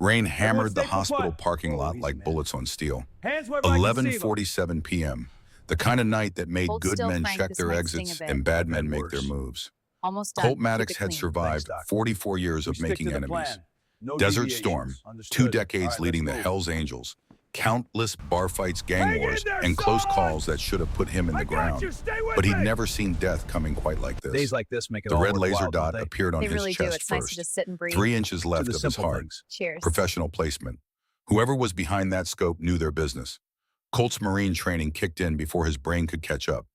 Rain Everyone hammered the stay hospital put. parking Oh, lot easy, like man. bullets on steel. Hands wherever I can see them. 11:47 p.m. The kind of night that made Hold good still, men Frank. check This their might sting a exits bit. and bad I've had men make their worse. moves. Almost Colt done. Keep Maddox it had clean. Thanks, survived Doc. 44 years We of stick making to the enemies. plan. No Desert Storm, deviations. 2 Understood. All decades right, let's leading the move. Hells Angels, countless bar fights, gang Hang in wars, there, and close son! calls that should have put him in I the got ground. you. Stay But with he'd me. never seen death coming quite like Days this. like this make it The all red laser worthwhile, don't dot they? appeared on They his really do. chest It's nice to first, just sit and breathe. 3 inches To left the of his simple heart. things. Cheers. Professional placement. Whoever was behind that scope knew their business. Colt's Marine training kicked in before his brain could catch up.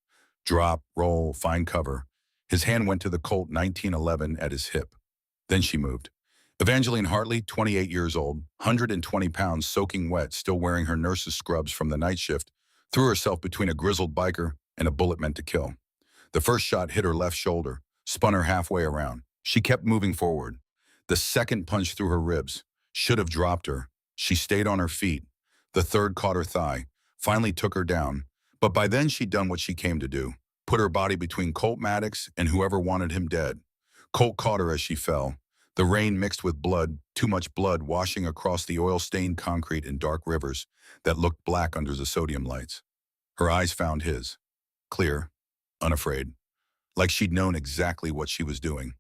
Drop, roll, find cover. His hand went to the Colt 1911 at his hip. Then she moved. Evangeline Hartley, 28 years old, 120 pounds, soaking wet, still wearing her nurse's scrubs from the night shift, threw herself between a grizzled biker and a bullet meant to kill. The first shot hit her left shoulder, spun her halfway around. She kept moving forward. The second punch through her ribs should have dropped her. She stayed on her feet. The third caught her thigh, finally took her down. But by then she'd done what she came to do, put her body between Colt Maddox and whoever wanted him dead. Colt caught her as she fell. The rain mixed with blood, too much blood washing across the oil-stained concrete in dark rivers that looked black under the sodium lights. Her eyes found his, clear, unafraid, like she'd known exactly what she was doing.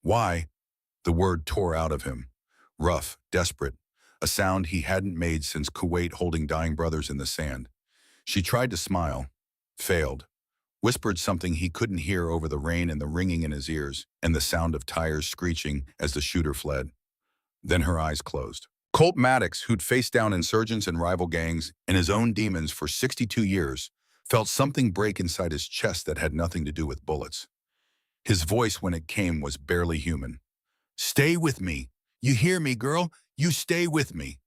Why? The word tore out of him. Rough, desperate, a sound he hadn't made since Kuwait holding dying brothers in the sand. She tried to smile, failed, whispered something he couldn't hear over the rain and the ringing in his ears and the sound of tires screeching as the shooter fled. Then her eyes closed. Colt Maddox, who'd faced down insurgents and rival gangs and his own demons for 62 years, felt something break inside his chest that had nothing to do with bullets. His voice, when it came, was barely human. "Stay with me. You hear me, girl? You stay with me."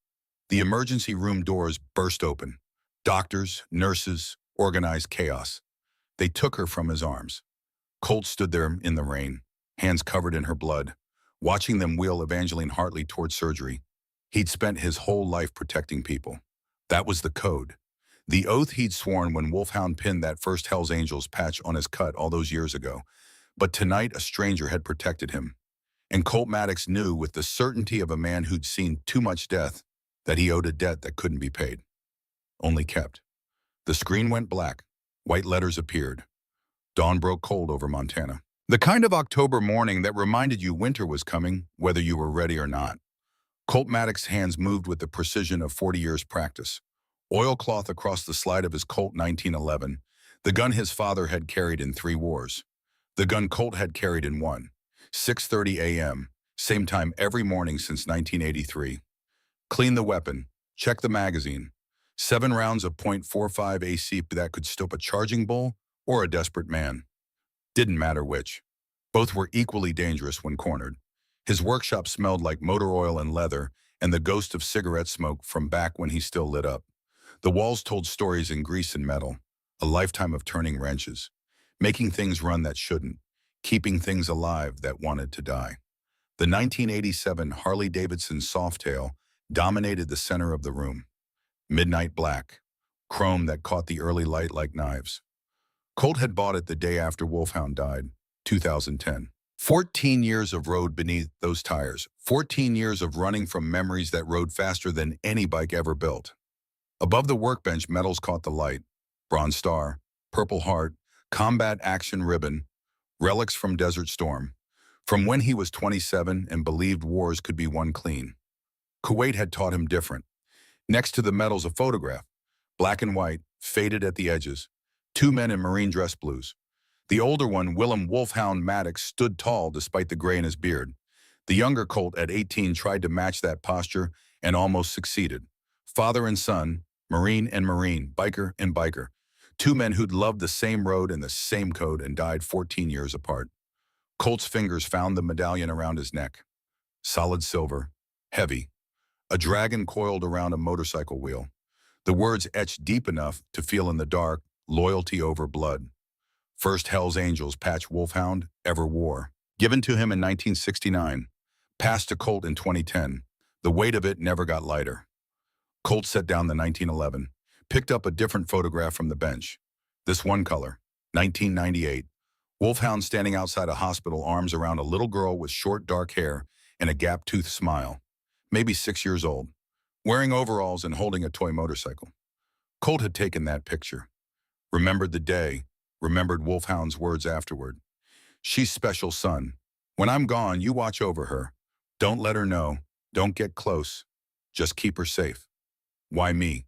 The emergency room doors burst open. Doctors, nurses, organized chaos. They took her from his arms. Colt stood there in the rain, hands covered in her blood, watching them wheel Evangeline Hartley toward surgery. He'd spent his whole life protecting people. That was the code. The oath he'd sworn when Wolfhound pinned that first Hells Angels patch on his cut all those years ago. But tonight a stranger had protected him. And Colt Maddox knew with the certainty of a man who'd seen too much death that he owed a debt that couldn't be paid. Only kept. The screen went black. White letters appeared. Dawn broke cold over Montana. The kind of October morning that reminded you winter was coming, whether you were ready or not. Colt Maddox's hands moved with the precision of 40 years' practice. Oilcloth across the slide of his Colt 1911, the gun his father had carried in 3 wars. The gun Colt had carried in 1. 6:30 a.m., same time every morning since 1983. Clean the weapon, check the magazine. 7 rounds of .45 AC that could stop a charging bull or a desperate man. Didn't matter which. Both were equally dangerous when cornered. His workshop smelled like motor oil and leather and the ghost of cigarette smoke from back when he still lit up. The walls told stories in grease and metal, a lifetime of turning wrenches, making things run that shouldn't, keeping things alive that wanted to die. The 1987 Harley-Davidson Softail dominated the center of the room. Midnight black, chrome that caught the early light like knives. Colt had bought it the day after Wolfhound died, 2010. 14 years of road beneath those tires. 14 years of running from memories that rode faster than any bike ever built. Above the workbench, medals caught the light. Bronze Star, Purple Heart, Combat Action Ribbon, relics from Desert Storm. From when he was 27 and believed wars could be won clean. Kuwait had taught him different. Next to the medals, a photograph, black and white, faded at the edges. 2 men in marine dress blues. The older one, Willem Wolfhound Maddox, stood tall despite the gray in his beard. The younger Colt at 18 tried to match that posture and almost succeeded. Father and son, Marine and Marine, biker and biker. 2 men who'd loved the same road and the same code and died 14 years apart. Colt's fingers found the medallion around his neck. Solid silver, heavy. A dragon coiled around a motorcycle wheel. The words etched deep enough to feel in the dark, loyalty over blood. First Hells Angels patch Wolfhound ever wore. Given to him in 1969. Passed to Colt in 2010. The weight of it never got lighter. Colt set down the 1911. Picked up a different photograph from the bench. This one color, 1998. Wolfhound standing outside a hospital, arms around a little girl with short dark hair and a gap-toothed smile. maybe 6 years old, wearing overalls and holding a toy motorcycle. Colt had taken that picture, remembered the day, remembered Wolfhound's words afterward. She's special, son. When I'm gone, you watch over her. Don't let her know. Don't get close. Just keep her safe. Why me?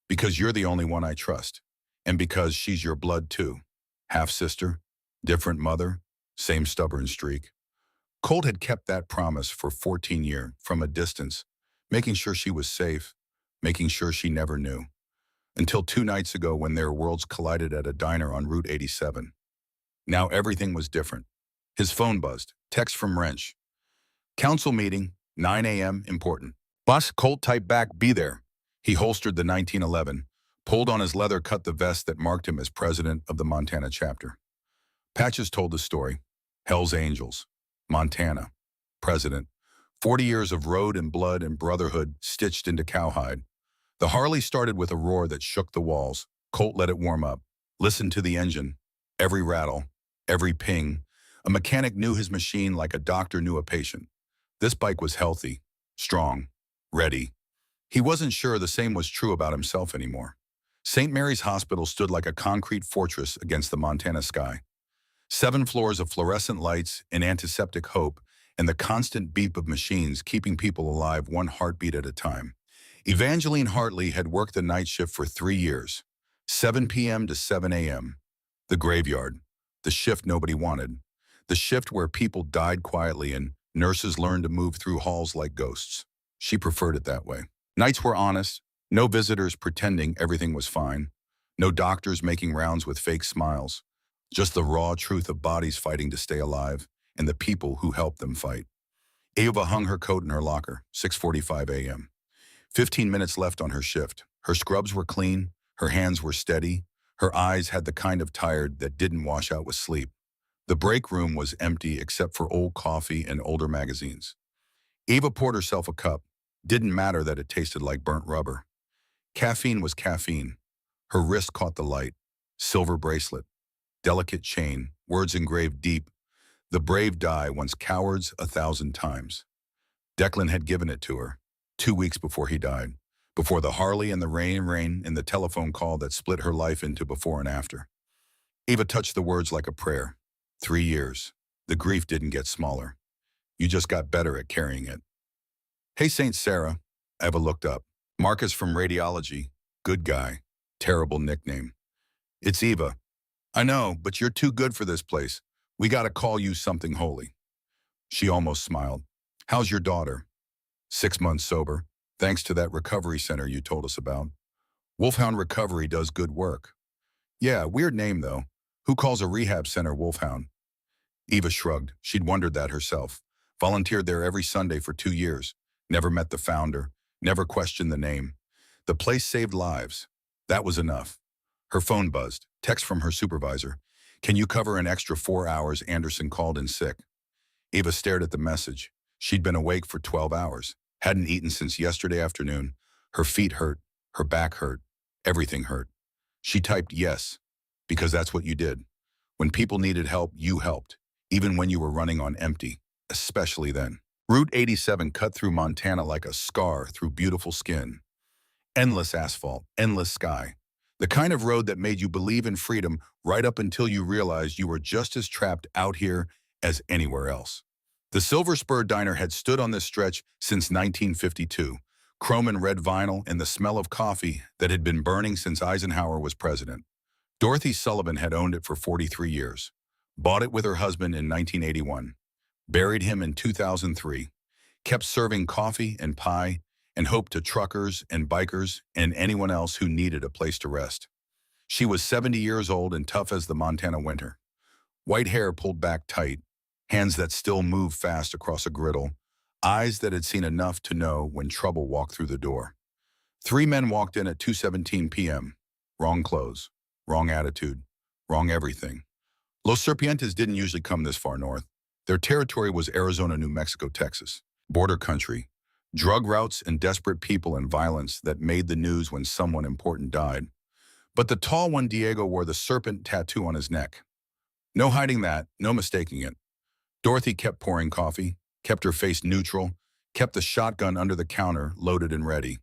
Because you're the only one I trust. And because she's your blood too. Half-sister, different mother, same stubborn streak. Colt had kept that promise for 14 years from a distance, making sure she was safe, making sure she never knew. Until 2 nights ago when their worlds collided at a diner on Route 87. Now everything was different. His phone buzzed. Text from Wrench. Council meeting, 9 a.m., important. Boss, Colt typed back, be there. He holstered the 1911, pulled on his leather-cut the vest that marked him as president of the Montana chapter. Patches told the story. Hell's Angels, Montana, president. 40 years of road and blood and brotherhood stitched into cowhide. The Harley started with a roar that shook the walls. Colt let it warm up. Listened to the engine. Every rattle, every ping. A mechanic knew his machine like a doctor knew a patient. This bike was healthy, strong, ready. He wasn't sure the same was true about himself anymore. St. Mary's Hospital stood like a concrete fortress against the Montana sky. 7 floors of fluorescent lights and antiseptic hope, and the constant beep of machines keeping people alive one heartbeat at a time. Evangeline Hartley had worked the night shift for 3 years, 7 p.m. to 7 a.m. The graveyard, the shift nobody wanted, the shift where people died quietly and nurses learned to move through halls like ghosts. She preferred it that way. Nights were honest, no visitors pretending everything was fine, no doctors making rounds with fake smiles, just the raw truth of bodies fighting to stay alive and the people who helped them fight. Ava hung her coat in her locker, 6:45 a.m. 15 minutes left on her shift. Her scrubs were clean, her hands were steady, her eyes had the kind of tired that didn't wash out with sleep. The break room was empty except for old coffee and older magazines. Ava poured herself a cup. Didn't matter that it tasted like burnt rubber. Caffeine was caffeine. Her wrist caught the light. Silver bracelet. Delicate chain. Words engraved deep. The brave die once cowards 1,000 times. Declan had given it to her 2 weeks before he died. Before the Harley and the rain and the telephone call that split her life into before and after. Ava touched the words like a prayer. 3 years. The grief didn't get smaller. You just got better at carrying it. Hey, St. Sarah. Eva looked up. Marcus from radiology. Good guy. Terrible nickname. It's Eva. I know, but you're too good for this place. We gotta call you something holy. She almost smiled. How's your daughter? 6 months sober, thanks to that recovery center you told us about. Wolfhound Recovery does good work. Yeah, weird name though. Who calls a rehab center Wolfhound? Eva shrugged. She'd wondered that herself. Volunteered there every Sunday for 2 years. Never met the founder. Never questioned the name. The place saved lives. That was enough. Her phone buzzed. Text from her supervisor. Can you cover an extra 4 hours? Anderson called in sick. Eva stared at the message. She'd been awake for 12 hours. Hadn't eaten since yesterday afternoon. Her feet hurt. Her back hurt. Everything hurt. She typed yes, because that's what you did. When people needed help, you helped. Even when you were running on empty. Especially then. Route 87 cut through Montana like a scar through beautiful skin. Endless asphalt, endless sky. The kind of road that made you believe in freedom right up until you realized you were just as trapped out here as anywhere else. The Silver Spur Diner had stood on this stretch since 1952, chrome and red vinyl and the smell of coffee that had been burning since Eisenhower was president. Dorothy Sullivan had owned it for 43 years, bought it with her husband in 1981, buried him in 2003, kept serving coffee and pie and hope to truckers and bikers and anyone else who needed a place to rest. She was 70 years old and tough as the Montana winter. White hair pulled back tight, hands that still moved fast across a griddle, eyes that had seen enough to know when trouble walked through the door. 3 men walked in at 2:17 p.m. Wrong clothes, wrong attitude, wrong everything. Los Serpientes didn't usually come this far north. Their territory was Arizona, New Mexico, Texas. Border country. Drug routes and desperate people and violence that made the news when someone important died. But the tall one, Diego, wore the serpent tattoo on his neck. No hiding that, no mistaking it. Dorothy kept pouring coffee, kept her face neutral, kept the shotgun under the counter, loaded and ready.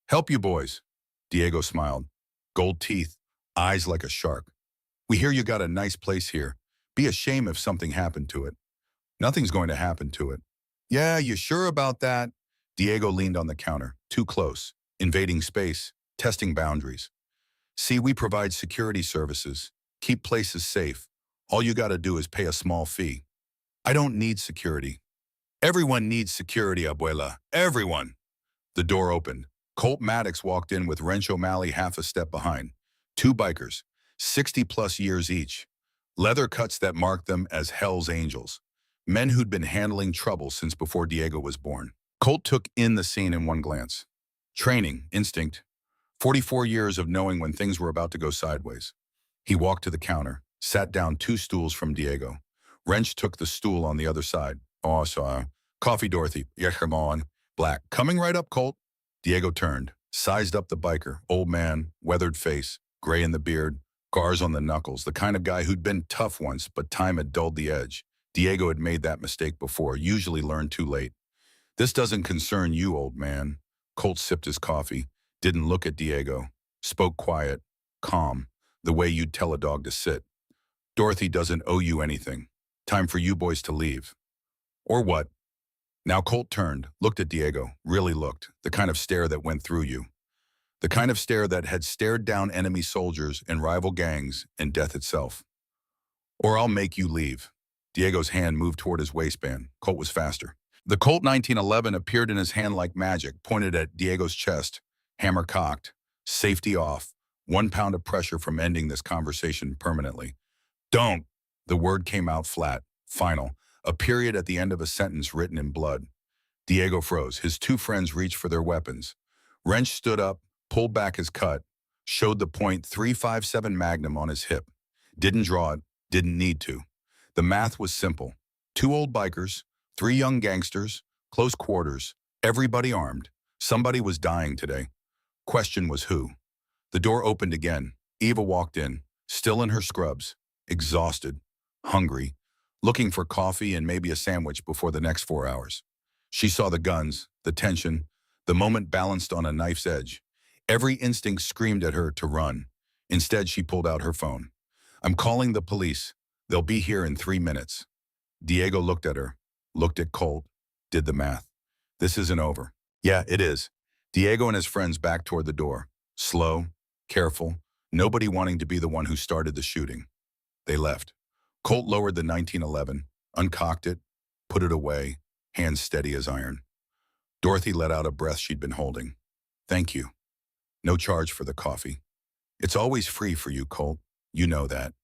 Help you boys. Diego smiled. Gold teeth, eyes like a shark. We hear you got a nice place here. Be a shame if something happened to it. Nothing's going to happen to it. Yeah, you sure about that? Diego leaned on the counter, too close, invading space, testing boundaries. See, we provide security services, keep places safe. All you gotta do is pay a small fee. I don't need security. Everyone needs security, abuela. Everyone. The door opened. Colt Maddox walked in with Wrench O'Malley half a step behind. Two bikers, 60-plus years each. Leather cuts that marked them as Hell's Angels. Men who'd been handling trouble since before Diego was born. Colt took in the scene in one glance. Training, instinct, 44 years of knowing when things were about to go sideways. He walked to the counter, sat down 2 stools from Diego. Wrench took the stool on the other side. Oh, so, coffee, Dorothy. Yeah, come on. Black. Coming right up, Colt. Diego turned, sized up the biker. Old man, weathered face, gray in the beard, scars on the knuckles, the kind of guy who'd been tough once, but time had dulled the edge. Diego had made that mistake before, usually learned too late. This doesn't concern you, old man. Colt sipped his coffee, didn't look at Diego, spoke quiet, calm, the way you'd tell a dog to sit. Dorothy doesn't owe you anything. Time for you boys to leave. Or what? Now Colt turned, looked at Diego, really looked, the kind of stare that went through you. The kind of stare that had stared down enemy soldiers and rival gangs and death itself. Or I'll make you leave. Diego's hand moved toward his waistband. Colt was faster. The Colt 1911 appeared in his hand like magic, pointed at Diego's chest, hammer cocked, safety off, 1 pound of pressure from ending this conversation permanently. Don't. The word came out flat, final, a period at the end of a sentence written in blood. Diego froze. His 2 friends reached for their weapons. Wrench stood up, pulled back his cut, showed the .357 Magnum on his hip. Didn't draw it, didn't need to. The math was simple. 2 old bikers, 3 young gangsters, close quarters, everybody armed. Somebody was dying today. Question was who? The door opened again. Eva walked in, still in her scrubs, exhausted, hungry, looking for coffee and maybe a sandwich before the next 4 hours. She saw the guns, the tension, the moment balanced on a knife's edge. Every instinct screamed at her to run. Instead, she pulled out her phone. I'm calling the police. They'll be here in 3 minutes. Diego looked at her, looked at Colt, did the math. This isn't over. Yeah, it is. Diego and his friends backed toward the door. Slow, careful, nobody wanting to be the one who started the shooting. They left. Colt lowered the 1911, uncocked it, put it away, hands steady as iron. Dorothy let out a breath she'd been holding. Thank you. No charge for the coffee. It's always free for you, Colt. You know that.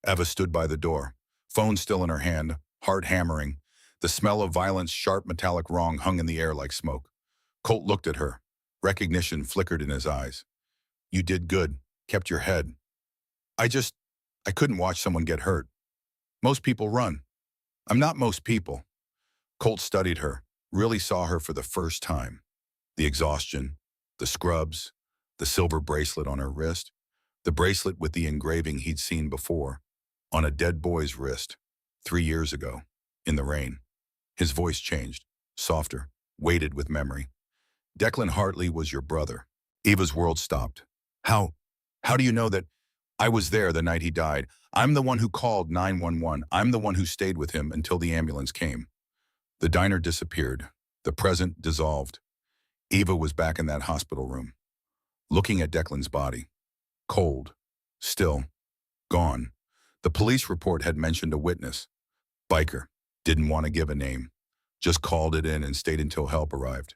Eva stood by the door, phone still in her hand, heart hammering. The smell of violence, sharp metallic wrong hung in the air like smoke. Colt looked at her. Recognition flickered in his eyes. You did good, kept your head. I couldn't watch someone get hurt. Most people run. I'm not most people. Colt studied her, really saw her for the first time. The exhaustion, the scrubs, the silver bracelet on her wrist, the bracelet with the engraving he'd seen before, on a dead boy's wrist, 3 years ago, in the rain. His voice changed, softer, weighted with memory. Declan Hartley was your brother. Eva's world stopped. How do you know that I was there the night he died? I'm the one who called 911. I'm the one who stayed with him until the ambulance came. The diner disappeared. The present dissolved. Eva was back in that hospital room, looking at Declan's body. Cold. Still. Gone. The police report had mentioned a witness. Biker. Didn't want to give a name. Just called it in and stayed until help arrived.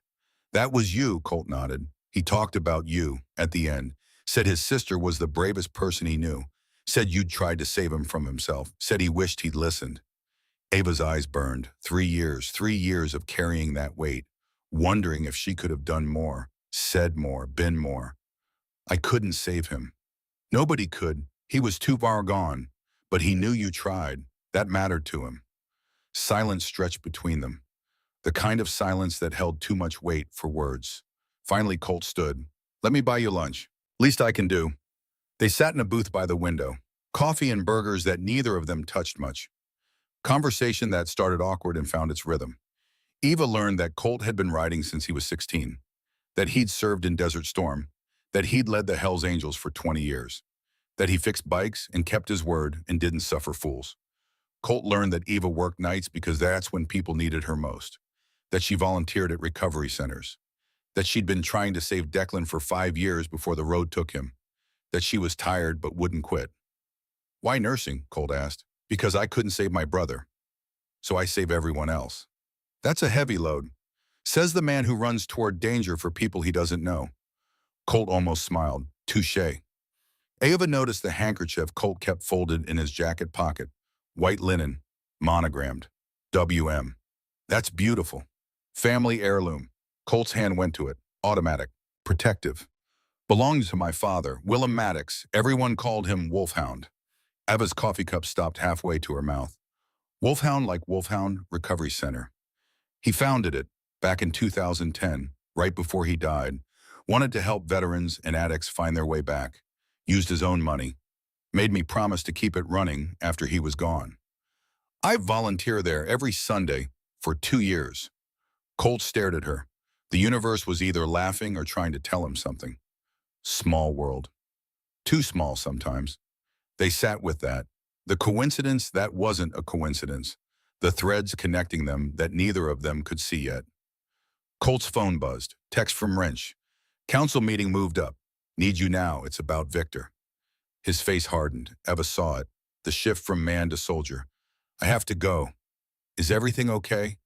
That was you, Colt nodded. He talked about you, at the end. Said his sister was the bravest person he knew. Said you'd tried to save him from himself. Said he wished he'd listened. Ava's eyes burned. 3 years of carrying that weight. Wondering if she could have done more, said more, been more. I couldn't save him. Nobody could. He was too far gone. But he knew you tried. That mattered to him. Silence stretched between them. The kind of silence that held too much weight for words. Finally, Colt stood. Let me buy you lunch. Least I can do. They sat in a booth by the window. Coffee and burgers that neither of them touched much. Conversation that started awkward and found its rhythm. Eva learned that Colt had been riding since he was 16, that he'd served in Desert Storm, that he'd led the Hells Angels for 20 years, that he fixed bikes and kept his word and didn't suffer fools. Colt learned that Eva worked nights because that's when people needed her most, that she volunteered at recovery centers, that she'd been trying to save Declan for 5 years before the road took him, that she was tired but wouldn't quit. Why nursing? Colt asked. Because I couldn't save my brother, so I save everyone else. That's a heavy load, says the man who runs toward danger for people he doesn't know. Colt almost smiled. Touché. Ava noticed the handkerchief Colt kept folded in his jacket pocket. White linen, monogrammed. WM. That's beautiful. Family heirloom. Colt's hand went to it. Automatic. Protective. Belonged to my father, Willem Maddox. Everyone called him Wolfhound. Eva's coffee cup stopped halfway to her mouth. Wolfhound like Wolfhound Recovery Center. He founded it back in 2010, right before he died. Wanted to help veterans and addicts find their way back. Used his own money. Made me promise to keep it running after he was gone. I volunteer there every Sunday for 2 years. Colt stared at her. The universe was either laughing or trying to tell him something. Small world. Too small sometimes. They sat with that. The coincidence that wasn't a coincidence. The threads connecting them that neither of them could see yet. Colt's phone buzzed. Text from Wrench. Council meeting moved up. Need you now. It's about Victor. His face hardened. Eva saw it. The shift from man to soldier. I have to go. Is everything okay?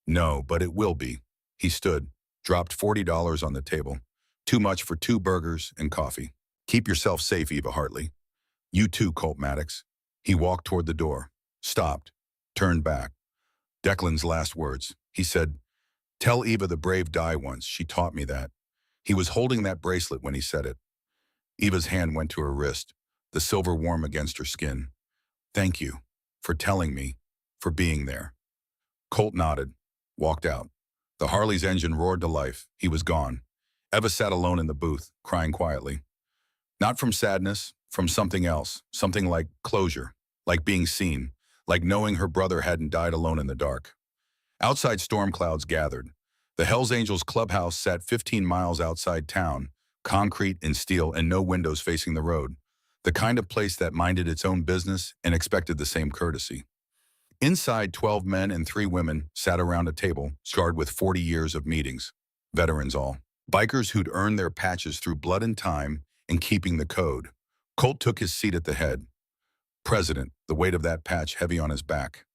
No, but it will be. He stood, dropped $40 on the table. Too much for 2 burgers and coffee. Keep yourself safe, Eva Hartley. You too, Colt Maddox. He walked toward the door, stopped, turned back. Declan's last words. He said, tell Eva the brave die once. She taught me that. He was holding that bracelet when he said it. Eva's hand went to her wrist, the silver warm against her skin. Thank you for telling me, for being there. Colt nodded, walked out. The Harley's engine roared to life. He was gone. Eva sat alone in the booth, crying quietly. Not from sadness, from something else, something like closure, like being seen, like knowing her brother hadn't died alone in the dark. Outside storm clouds gathered. The Hells Angels clubhouse sat 15 miles outside town, concrete and steel and no windows facing the road, the kind of place that minded its own business and expected the same courtesy. Inside, 12 men and 3 women sat around a table, scarred with 40 years of meetings, veterans all. Bikers who'd earned their patches through blood and time and keeping the code. Colt took his seat at the head. President, the weight of that patch heavy on his back.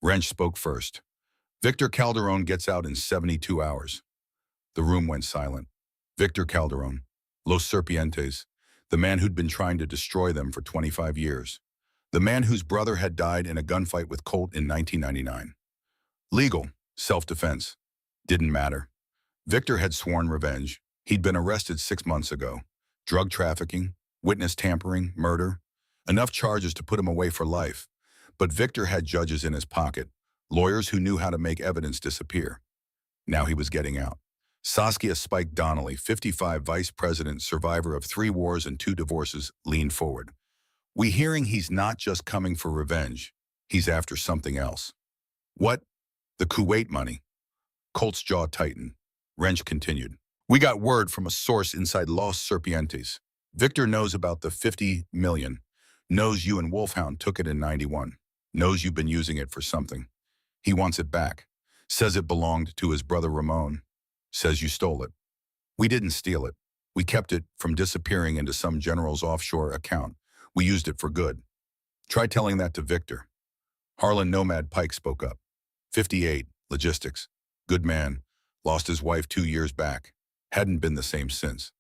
Wrench spoke first. Victor Calderon gets out in 72 hours. The room went silent. Victor Calderon, Los Serpientes, the man who'd been trying to destroy them for 25 years. The man whose brother had died in a gunfight with Colt in 1999. Legal, self-defense. Didn't matter. Victor had sworn revenge. He'd been arrested 6 months ago. Drug trafficking, witness tampering, murder. Enough charges to put him away for life. But Victor had judges in his pocket, lawyers who knew how to make evidence disappear. Now he was getting out. Saskia Spike Donnelly, 55, vice president, survivor of 3 wars and 2 divorces, leaned forward. We hearing he's not just coming for revenge. He's after something else. What? The Kuwait money. Colt's jaw tightened. Wrench continued. We got word from a source inside Los Serpientes. Victor knows about the 50 million. Knows you and Wolfhound took it in 91. Knows you've been using it for something. He wants it back. Says it belonged to his brother Ramon. Says you stole it. We didn't steal it. We kept it from disappearing into some general's offshore account. We used it for good. Try telling that to Victor. Harlan Nomad Pike spoke up. 58, logistics. Good man. Lost his wife 2 years back. Hadn't been the same since.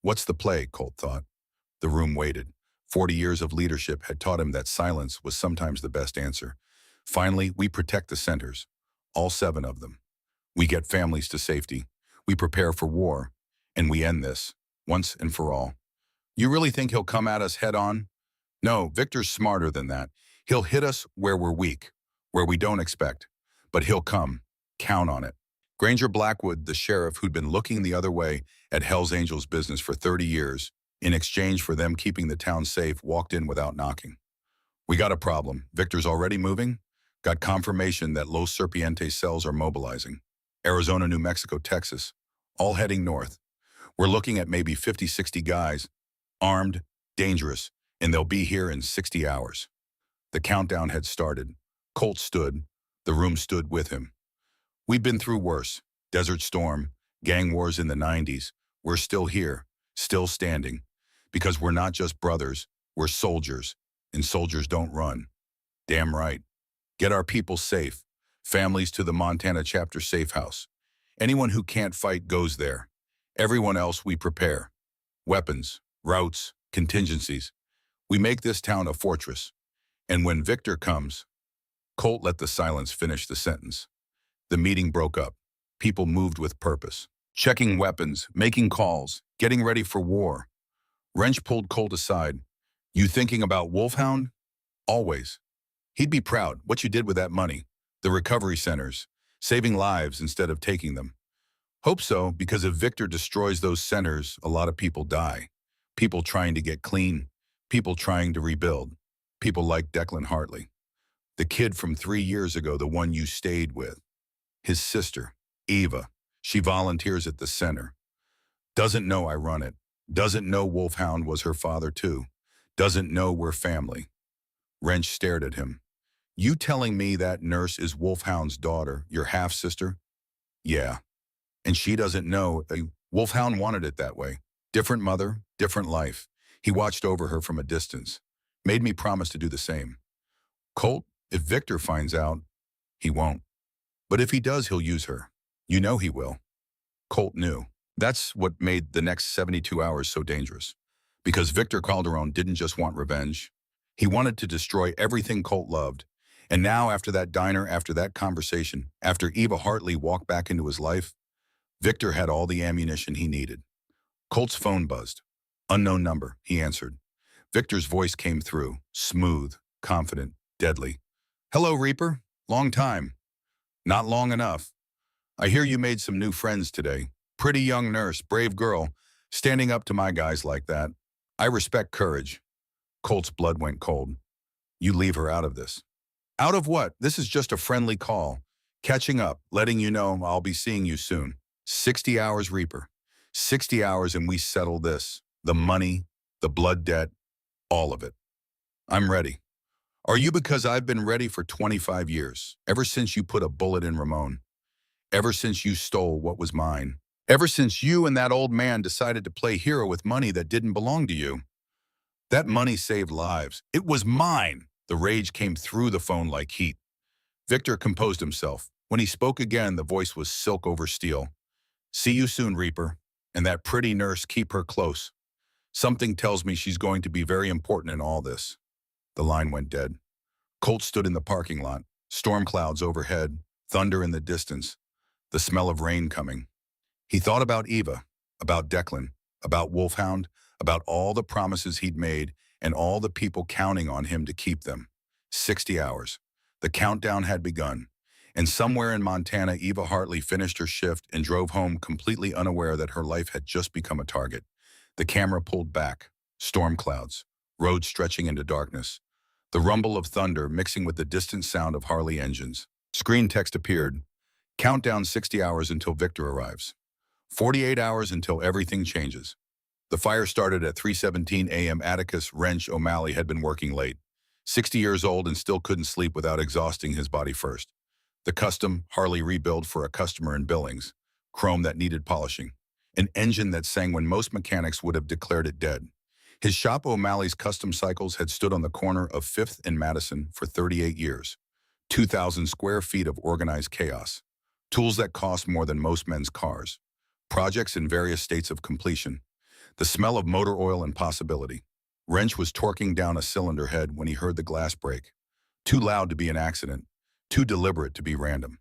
What's the play, Colt thought. The room waited. 40 years of leadership had taught him that silence was sometimes the best answer. Finally, we protect the centers. All 7 of them. We get families to safety. We prepare for war. And we end this, once and for all. You really think he'll come at us head on? No, Victor's smarter than that. He'll hit us where we're weak, where we don't expect. But he'll come. Count on it. Granger Blackwood, the sheriff who'd been looking the other way at Hells Angels business for 30 years, in exchange for them keeping the town safe, walked in without knocking. We got a problem. Victor's already moving? Got confirmation that Los Serpientes cells are mobilizing. Arizona, New Mexico, Texas, all heading north. We're looking at maybe 50, 60 guys, armed, dangerous, and they'll be here in 60 hours. The countdown had started. Colt stood. The room stood with him. We've been through worse. Desert Storm, gang wars in the 90s. We're still here, still standing. Because we're not just brothers, we're soldiers. And soldiers don't run. Damn right. Get our people safe. Families to the Montana chapter safe house. Anyone who can't fight goes there. Everyone else we prepare. Weapons, routes, contingencies. We make this town a fortress. And when Victor comes, Colt let the silence finish the sentence. The meeting broke up. People moved with purpose. Checking weapons, making calls, getting ready for war. Wrench pulled Colt aside. You thinking about Wolfhound? Always. He'd be proud what you did with that money. The recovery centers. Saving lives instead of taking them. Hope so, because if Victor destroys those centers, a lot of people die. People trying to get clean. People trying to rebuild. People like Declan Hartley. The kid from 3 years ago, the one you stayed with. His sister, Eva. She volunteers at the center. Doesn't know I run it. Doesn't know Wolfhound was her father too. Doesn't know we're family. Wrench stared at him. You telling me that nurse is Wolfhound's daughter, your half-sister? Yeah. And she doesn't know. Wolfhound wanted it that way. Different mother, different life. He watched over her from a distance. Made me promise to do the same. Colt, if Victor finds out, he won't. But if he does, he'll use her. You know he will. Colt knew. That's what made the next 72 hours so dangerous. Because Victor Calderon didn't just want revenge. He wanted to destroy everything Colt loved. And now, after that diner, after that conversation, after Eva Hartley walked back into his life, Victor had all the ammunition he needed. Colt's phone buzzed. Unknown number, he answered. Victor's voice came through, smooth, confident, deadly. Hello, Reaper. Long time. Not long enough. I hear you made some new friends today. Pretty young nurse, brave girl, standing up to my guys like that. I respect courage. Colt's blood went cold. You leave her out of this. Out of what? This is just a friendly call. Catching up, letting you know I'll be seeing you soon. 60 hours, Reaper. 60 hours and we settle this. The money, the blood debt, all of it. I'm ready. Are you? Because I've been ready for 25 years, ever since you put a bullet in Ramon. Ever since you stole what was mine. Ever since you and that old man decided to play hero with money that didn't belong to you. That money saved lives. It was mine. The rage came through the phone like heat. Victor composed himself. When he spoke again, the voice was silk over steel. See you soon, Reaper. And that pretty nurse, keep her close. Something tells me she's going to be very important in all this. The line went dead. Colt stood in the parking lot. Storm clouds overhead, thunder in the distance, the smell of rain coming. He thought about Eva, about Declan, about Wolfhound, about all the promises he'd made and all the people counting on him to keep them. 60 hours. The countdown had begun. And somewhere in Montana, Eva Hartley finished her shift and drove home completely unaware that her life had just become a target. The camera pulled back. Storm clouds. Road stretching into darkness. The rumble of thunder mixing with the distant sound of Harley engines. Screen text appeared. Countdown 60 hours until Victor arrives. 48 hours until everything changes. The fire started at 3:17 a.m. Atticus Wrench O'Malley had been working late. 60 years old and still couldn't sleep without exhausting his body first. The custom Harley rebuild for a customer in Billings. Chrome that needed polishing. An engine that sang when most mechanics would have declared it dead. His shop, O'Malley's Custom Cycles, had stood on the corner of 5th and Madison for 38 years. 2,000 square feet of organized chaos. Tools that cost more than most men's cars. Projects in various states of completion. The smell of motor oil and possibility. Wrench was torquing down a cylinder head when he heard the glass break. Too loud to be an accident. Too deliberate to be random.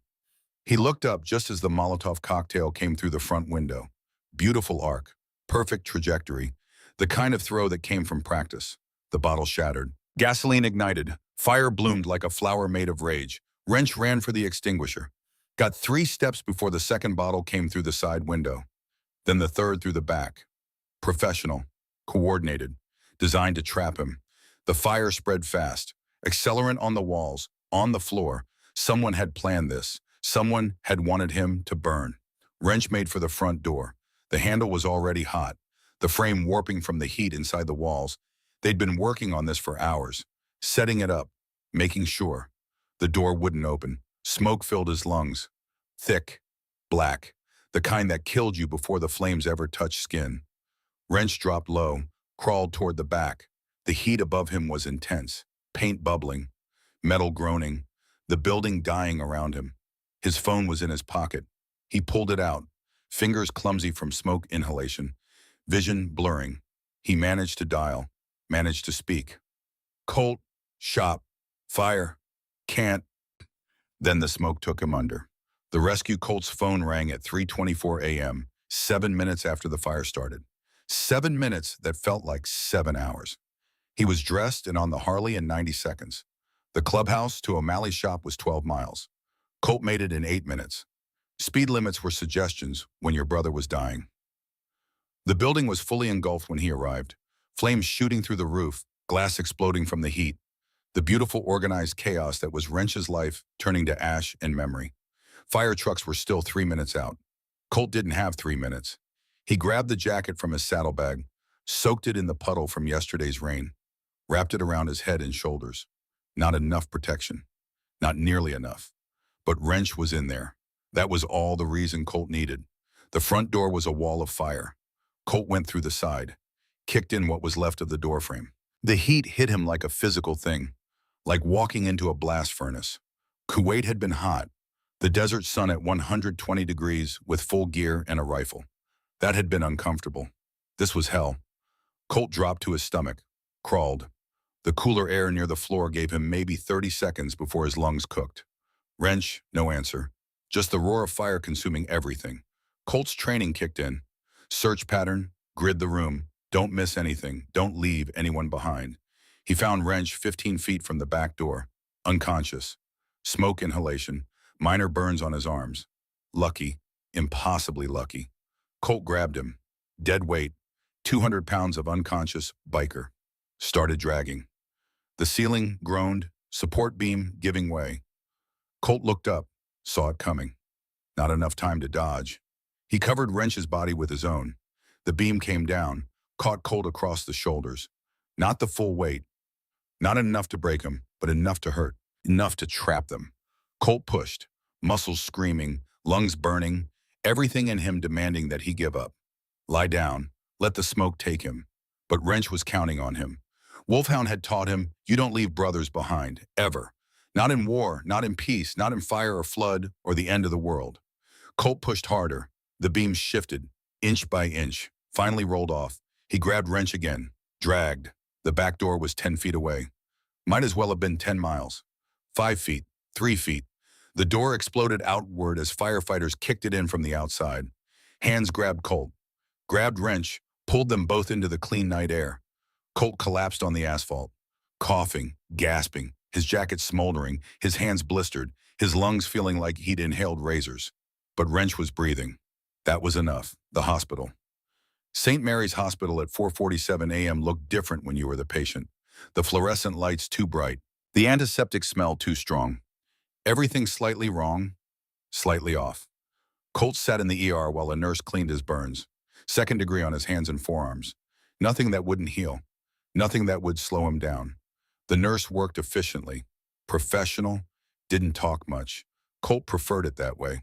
He looked up just as the Molotov cocktail came through the front window. Beautiful arc. Perfect trajectory. The kind of throw that came from practice. The bottle shattered. Gasoline ignited. Fire bloomed like a flower made of rage. Wrench ran for the extinguisher. Got 3 steps before the second bottle came through the side window. Then the third through the back. Professional. Coordinated. Designed to trap him. The fire spread fast. Accelerant on the walls. On the floor, someone had planned this. Someone had wanted him to burn. Wrench made for the front door. The handle was already hot, the frame warping from the heat inside the walls. They'd been working on this for hours, setting it up, making sure. The door wouldn't open. Smoke filled his lungs. Thick, black, the kind that killed you before the flames ever touched skin. Wrench dropped low, crawled toward the back. The heat above him was intense, paint bubbling, metal groaning, the building dying around him. His phone was in his pocket. He pulled it out, fingers clumsy from smoke inhalation, vision blurring. He managed to dial, managed to speak. Colt, shop, fire, can't. Then the smoke took him under. The rescue Colt's phone rang at 3:24 a.m., 7 minutes after the fire started. 7 minutes that felt like 7 hours. He was dressed and on the Harley in 90 seconds. The clubhouse to O'Malley's shop was 12 miles. Colt made it in 8 minutes. Speed limits were suggestions when your brother was dying. The building was fully engulfed when he arrived. Flames shooting through the roof, glass exploding from the heat. The beautiful organized chaos that was Wrench's life turning to ash and memory. Fire trucks were still 3 minutes out. Colt didn't have 3 minutes. He grabbed the jacket from his saddlebag, soaked it in the puddle from yesterday's rain, wrapped it around his head and shoulders. Not enough protection. Not nearly enough. But Wrench was in there. That was all the reason Colt needed. The front door was a wall of fire. Colt went through the side, kicked in what was left of the doorframe. The heat hit him like a physical thing, like walking into a blast furnace. Kuwait had been hot, the desert sun at 120 degrees with full gear and a rifle. That had been uncomfortable. This was hell. Colt dropped to his stomach, crawled. The cooler air near the floor gave him maybe 30 seconds before his lungs cooked. Wrench, no answer. Just the roar of fire consuming everything. Colt's training kicked in. Search pattern, grid the room. Don't miss anything. Don't leave anyone behind. He found Wrench 15 feet from the back door, unconscious. Smoke inhalation, minor burns on his arms. Lucky, impossibly lucky. Colt grabbed him. Dead weight, 200 pounds of unconscious biker. Started dragging. The ceiling groaned, support beam giving way. Colt looked up, saw it coming. Not enough time to dodge. He covered Wrench's body with his own. The beam came down, caught Colt across the shoulders. Not the full weight. Not enough to break him, but enough to hurt. Enough to trap them. Colt pushed, muscles screaming, lungs burning, everything in him demanding that he give up. Lie down, let the smoke take him. But Wrench was counting on him. Wolfhound had taught him, you don't leave brothers behind, ever. Not in war, not in peace, not in fire or flood or the end of the world. Colt pushed harder. The beam shifted, inch by inch, finally rolled off. He grabbed Wrench again, dragged. The back door was 10 feet away. Might as well have been 10 miles. 5 feet, 3 feet. The door exploded outward as firefighters kicked it in from the outside. Hands grabbed Colt, grabbed Wrench, pulled them both into the clean night air. Colt collapsed on the asphalt, coughing, gasping, his jacket smoldering, his hands blistered, his lungs feeling like he'd inhaled razors. But Wrench was breathing. That was enough. The hospital. St. Mary's Hospital at 4:47 a.m. looked different when you were the patient. The fluorescent lights too bright. The antiseptic smell too strong. Everything slightly wrong, slightly off. Colt sat in the ER while a nurse cleaned his burns. 2nd degree on his hands and forearms. Nothing that wouldn't heal. Nothing that would slow him down. The nurse worked efficiently. Professional. Didn't talk much. Colt preferred it that way.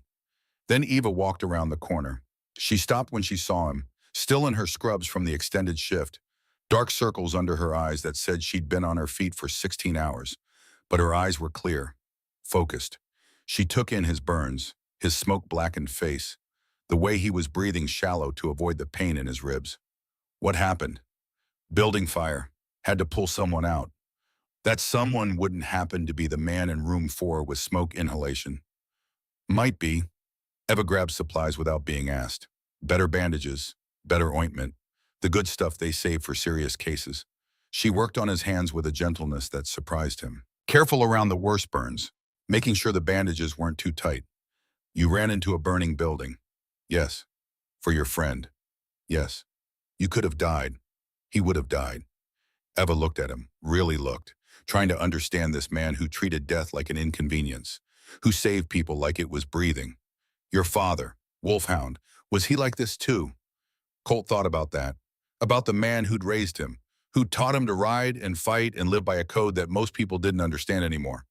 Then Eva walked around the corner. She stopped when she saw him, still in her scrubs from the extended shift. Dark circles under her eyes that said she'd been on her feet for 16 hours. But her eyes were clear, focused. She took in his burns, his smoke-blackened face, the way he was breathing shallow to avoid the pain in his ribs. What happened? Building fire. Had to pull someone out. That someone wouldn't happen to be the man in room 4 with smoke inhalation. Might be. Eva grabbed supplies without being asked. Better bandages, better ointment, the good stuff they save for serious cases. She worked on his hands with a gentleness that surprised him. Careful around the worst burns, making sure the bandages weren't too tight. You ran into a burning building. Yes. For your friend. Yes. You could have died. He would have died. Eva looked at him, really looked. trying to understand this man who treated death like an inconvenience, who saved people like it was breathing. Your father, Wolfhound, was he like this too? Colt thought about that, about the man who'd raised him, who taught him to ride and fight and live by a code that most people didn't understand anymore.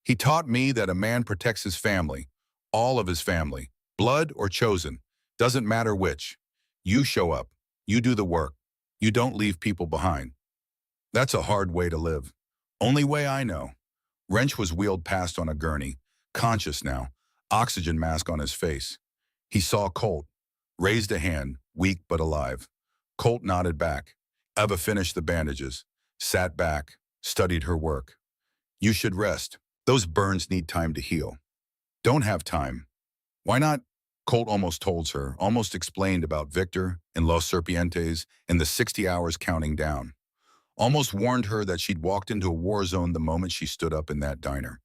He taught me that a man protects his family, all of his family, blood or chosen, doesn't matter which. You show up, you do the work, you don't leave people behind. That's a hard way to live. Only way I know. Wrench was wheeled past on a gurney, conscious now, oxygen mask on his face. He saw Colt, raised a hand, weak but alive. Colt nodded back. Eva finished the bandages, sat back, studied her work. You should rest. Those burns need time to heal. Don't have time. Why not? Colt almost told her, almost explained about Victor and Los Serpientes and the 60 hours counting down. Almost warned her that she'd walked into a war zone the moment she stood up in that diner.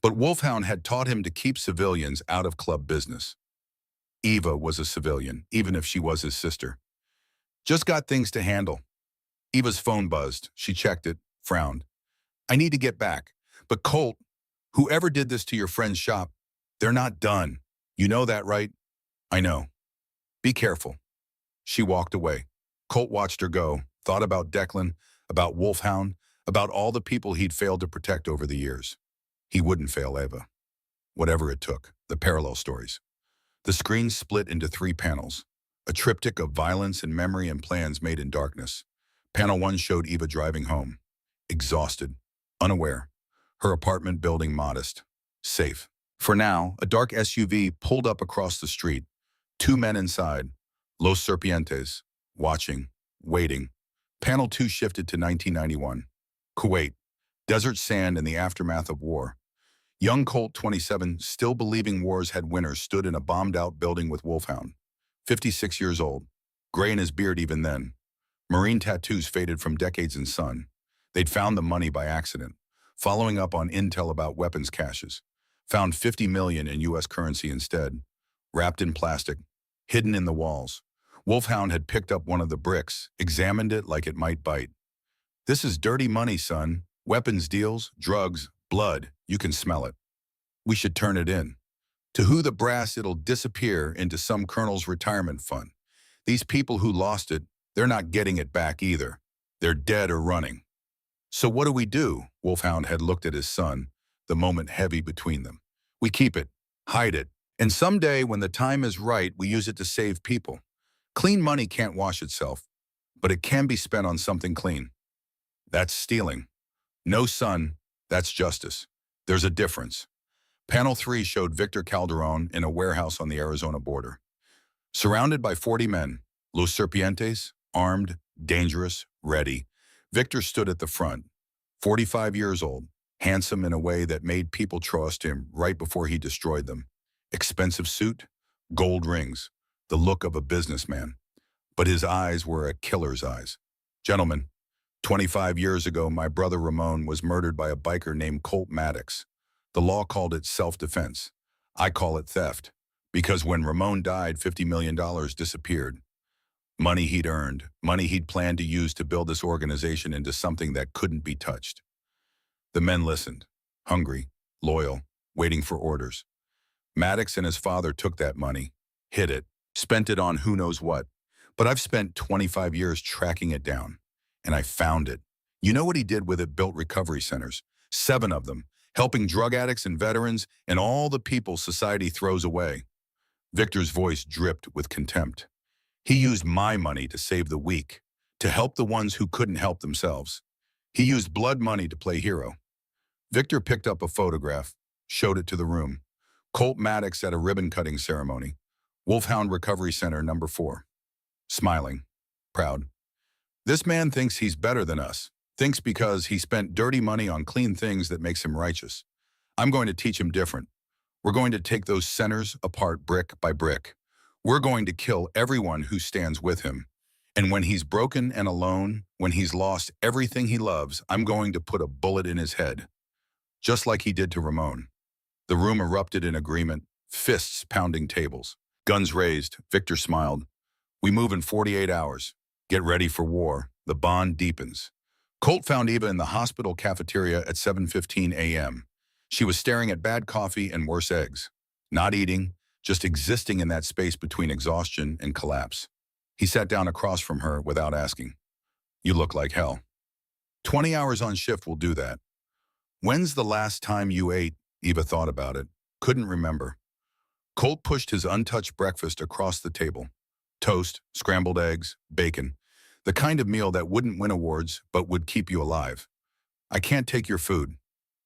But Wolfhound had taught him to keep civilians out of club business. Eva was a civilian, even if she was his sister. Just got things to handle. Eva's phone buzzed. She checked it, frowned. I need to get back. But Colt, whoever did this to your friend's shop, they're not done. You know that, right? I know. Be careful. She walked away. Colt watched her go, thought about Declan, about Wolfhound, about all the people he'd failed to protect over the years. He wouldn't fail Eva. Whatever it took, the parallel stories. The screen split into 3 panels, a triptych of violence and memory and plans made in darkness. Panel 1 showed Eva driving home, exhausted, unaware, her apartment building modest, safe. For now, a dark SUV pulled up across the street, 2 men inside, Los Serpientes, watching, waiting. Panel 2 shifted to 1991, Kuwait, desert sand and the aftermath of war. Young Colt, 27, still believing wars had winners, stood in a bombed-out building with Wolfhound. 56 years old, gray in his beard even then. Marine tattoos faded from decades in sun. They'd found the money by accident, following up on intel about weapons caches. Found 50 million in U.S. currency instead, wrapped in plastic, hidden in the walls. Wolfhound had picked up one of the bricks, examined it like it might bite. This is dirty money, son. Weapons deals, drugs, blood. You can smell it. We should turn it in. To who the brass, it'll disappear into some colonel's retirement fund. These people who lost it, they're not getting it back either. They're dead or running. So what do? Wolfhound had looked at his son, the moment heavy between them. We keep it, hide it, and someday when the time is right, we use it to save people. Clean money can't wash itself, but it can be spent on something clean. That's stealing. No, son, that's justice. There's a difference. Panel 3 showed Victor Calderon in a warehouse on the Arizona border. Surrounded by 40 men, Los Serpientes, armed, dangerous, ready. Victor stood at the front, 45 years old, handsome in a way that made people trust him right before he destroyed them. Expensive suit, gold rings, the look of a businessman. But his eyes were a killer's eyes. Gentlemen, 25 years ago, my brother Ramon was murdered by a biker named Colt Maddox. The law called it self-defense. I call it theft, because when Ramon died, $50 million disappeared. Money he'd earned, money he'd planned to use to build this organization into something that couldn't be touched. The men listened, hungry, loyal, waiting for orders. Maddox and his father took that money, hid it, spent it on who knows what. But I've spent 25 years tracking it down, and I found it. You know what he did with it? Built recovery centers, 7 of them, helping drug addicts and veterans and all the people society throws away. Victor's voice dripped with contempt. He used my money to save the weak, to help the ones who couldn't help themselves. He used blood money to play hero. Victor picked up a photograph, showed it to the room. Colt Maddox at a ribbon-cutting ceremony. Wolfhound Recovery Center, number 4. Smiling, proud. This man thinks he's better than us, thinks because he spent dirty money on clean things that makes him righteous. I'm going to teach him different. We're going to take those centers apart brick by brick. We're going to kill everyone who stands with him. And when he's broken and alone, when he's lost everything he loves, I'm going to put a bullet in his head. Just like he did to Ramon. The room erupted in agreement, fists pounding tables. Guns raised, Victor smiled. We move in 48 hours. Get ready for war. The bond deepens. Colt found Eva in the hospital cafeteria at 7:15 a.m. She was staring at bad coffee and worse eggs. Not eating, just existing in that space between exhaustion and collapse. He sat down across from her without asking. You look like hell. 20 hours on shift will do that. When's the last time you ate? Eva thought about it. Couldn't remember. Colt pushed his untouched breakfast across the table. Toast, scrambled eggs, bacon. The kind of meal that wouldn't win awards, but would keep you alive. I can't take your food.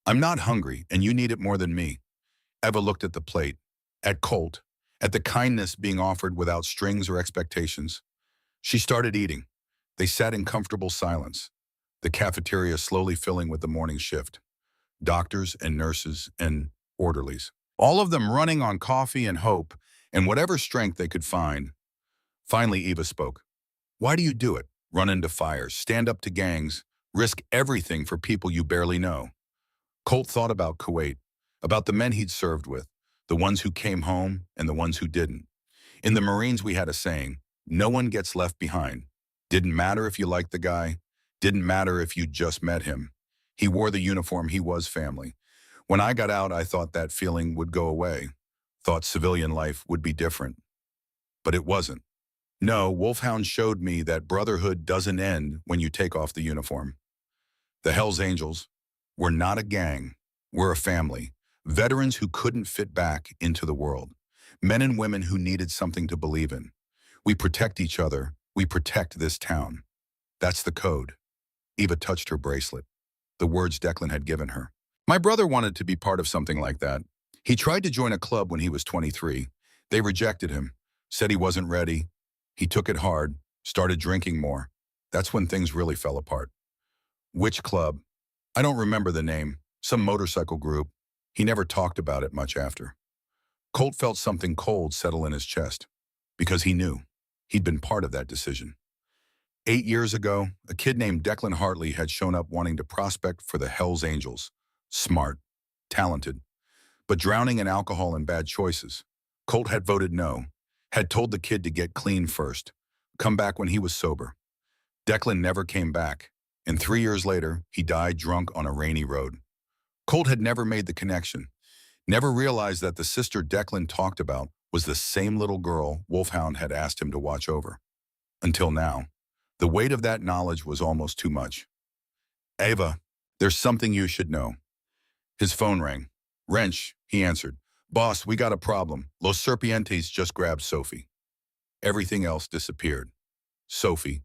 I'm not hungry, and you need it more than me. Eva looked at the plate, at Colt, at the kindness being offered without strings or expectations. She started eating. They sat in comfortable silence, the cafeteria slowly filling with the morning shift. Doctors and nurses and orderlies. All of them running on coffee and hope and whatever strength they could find. Finally, Eva spoke. Why do you do it? Run into fires, stand up to gangs, risk everything for people you barely know. Colt thought about Kuwait, about the men he'd served with, the ones who came home and the ones who didn't. In the Marines, we had a saying, no one gets left behind. Didn't matter if you liked the guy, didn't matter if you just met him. He wore the uniform, he was family. When I got out, I thought that feeling would go away, thought civilian life would be different. But it wasn't. No, Wolfhound showed me that brotherhood doesn't end when you take off the uniform. The Hells Angels were not a gang, we're a family. Veterans who couldn't fit back into the world. Men and women who needed something to believe in. We protect each other, we protect this town. That's the code. Eva touched her bracelet, the words Declan had given her. My brother wanted to be part of something like that. He tried to join a club when he was 23. They rejected him, said he wasn't ready. He took it hard, started drinking more. That's when things really fell apart. Which club? I don't remember the name. Some motorcycle group. He never talked about it much after. Colt felt something cold settle in his chest, because he knew. He'd been part of that decision. 8 years ago, a kid named Declan Hartley had shown up wanting to prospect for the Hells Angels. Smart, talented, but drowning in alcohol and bad choices. Colt had voted no, had told the kid to get clean first, come back when he was sober. Declan never came back, and 3 years later, he died drunk on a rainy road. Colt had never made the connection, never realized that the sister Declan talked about was the same little girl Wolfhound had asked him to watch over. Until now, the weight of that knowledge was almost too much. Eva, there's something you should know. His phone rang. Wrench, he answered. Boss, we got a problem. Los Serpientes just grabbed Sophie. Everything else disappeared. Sophie,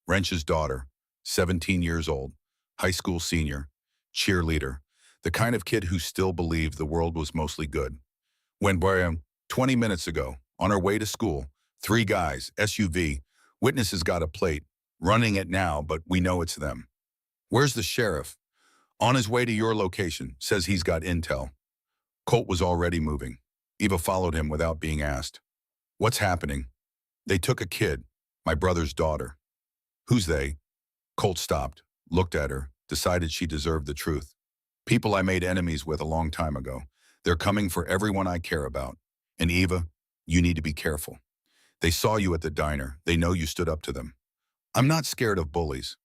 Wrench's daughter, 17 years old, high school senior, cheerleader, the kind of kid who still believed the world was mostly good. When 20 minutes ago, on her way to school, 3 guys, SUV, witnesses got a plate, running it now, but we know it's them. Where's the sheriff? On his way to your location, says he's got intel. Colt was already moving. Eva followed him without being asked. What's happening? They took a kid, my brother's daughter. Who's they? Colt stopped, looked at her, decided she deserved the truth. People I made enemies with a long time ago. They're coming for everyone I care about. And Eva, you need to be careful. They saw you at the diner. They know you stood up to them. I'm not scared of bullies.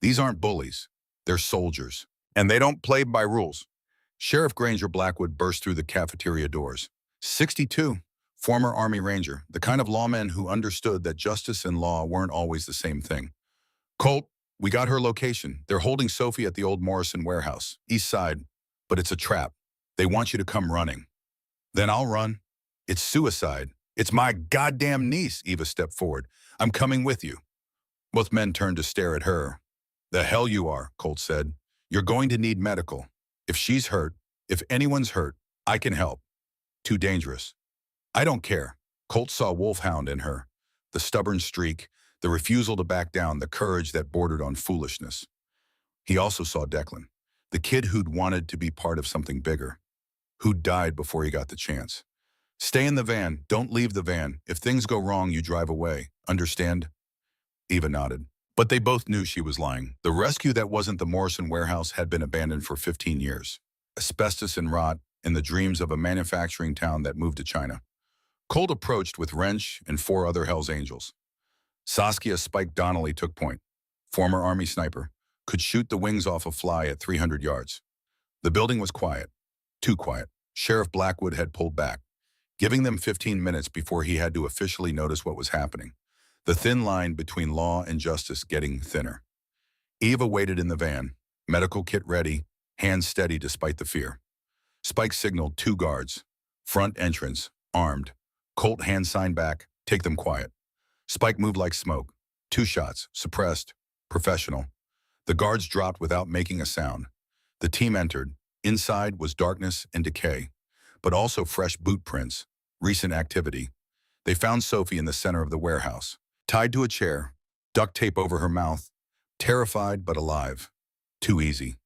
These aren't bullies. They're soldiers. And they don't play by rules. Sheriff Granger Blackwood burst through the cafeteria doors. 62, former Army Ranger, the kind of lawman who understood that justice and law weren't always the same thing. Colt, we got her location. They're holding Sophie at the old Morrison warehouse, east side, but it's a trap. They want you to come running. Then I'll run. It's suicide. It's my goddamn niece, Eva stepped forward. I'm coming with you. Both men turned to stare at her. The hell you are, Colt said. You're going to need medical. If she's hurt, if anyone's hurt, I can help. Too dangerous. I don't care. Colt saw Wolfhound in her. The stubborn streak, the refusal to back down, the courage that bordered on foolishness. He also saw Declan, the kid who'd wanted to be part of something bigger, who'd died before he got the chance. Stay in the van. Don't leave the van. If things go wrong, you drive away. Understand? Eva nodded. But they both knew she was lying. The rescue that wasn't the Morrison warehouse had been abandoned for 15 years. Asbestos and rot, and the dreams of a manufacturing town that moved to China. Colt approached with Wrench and 4 other Hells Angels. Saskia Spike Donnelly took point, former Army sniper, could shoot the wings off a fly at 300 yards. The building was quiet, too quiet. Sheriff Blackwood had pulled back, giving them 15 minutes before he had to officially notice what was happening. The thin line between law and justice getting thinner. Eva waited in the van, medical kit ready, hands steady despite the fear. Spike signaled 2 guards. Front entrance, armed. Colt hand signed back, take them quiet. Spike moved like smoke. 2 shots, suppressed, professional. The guards dropped without making a sound. The team entered. Inside was darkness and decay, but also fresh boot prints, recent activity. They found Sophie in the center of the warehouse, tied to a chair, duct tape over her mouth, terrified but alive. Too easy.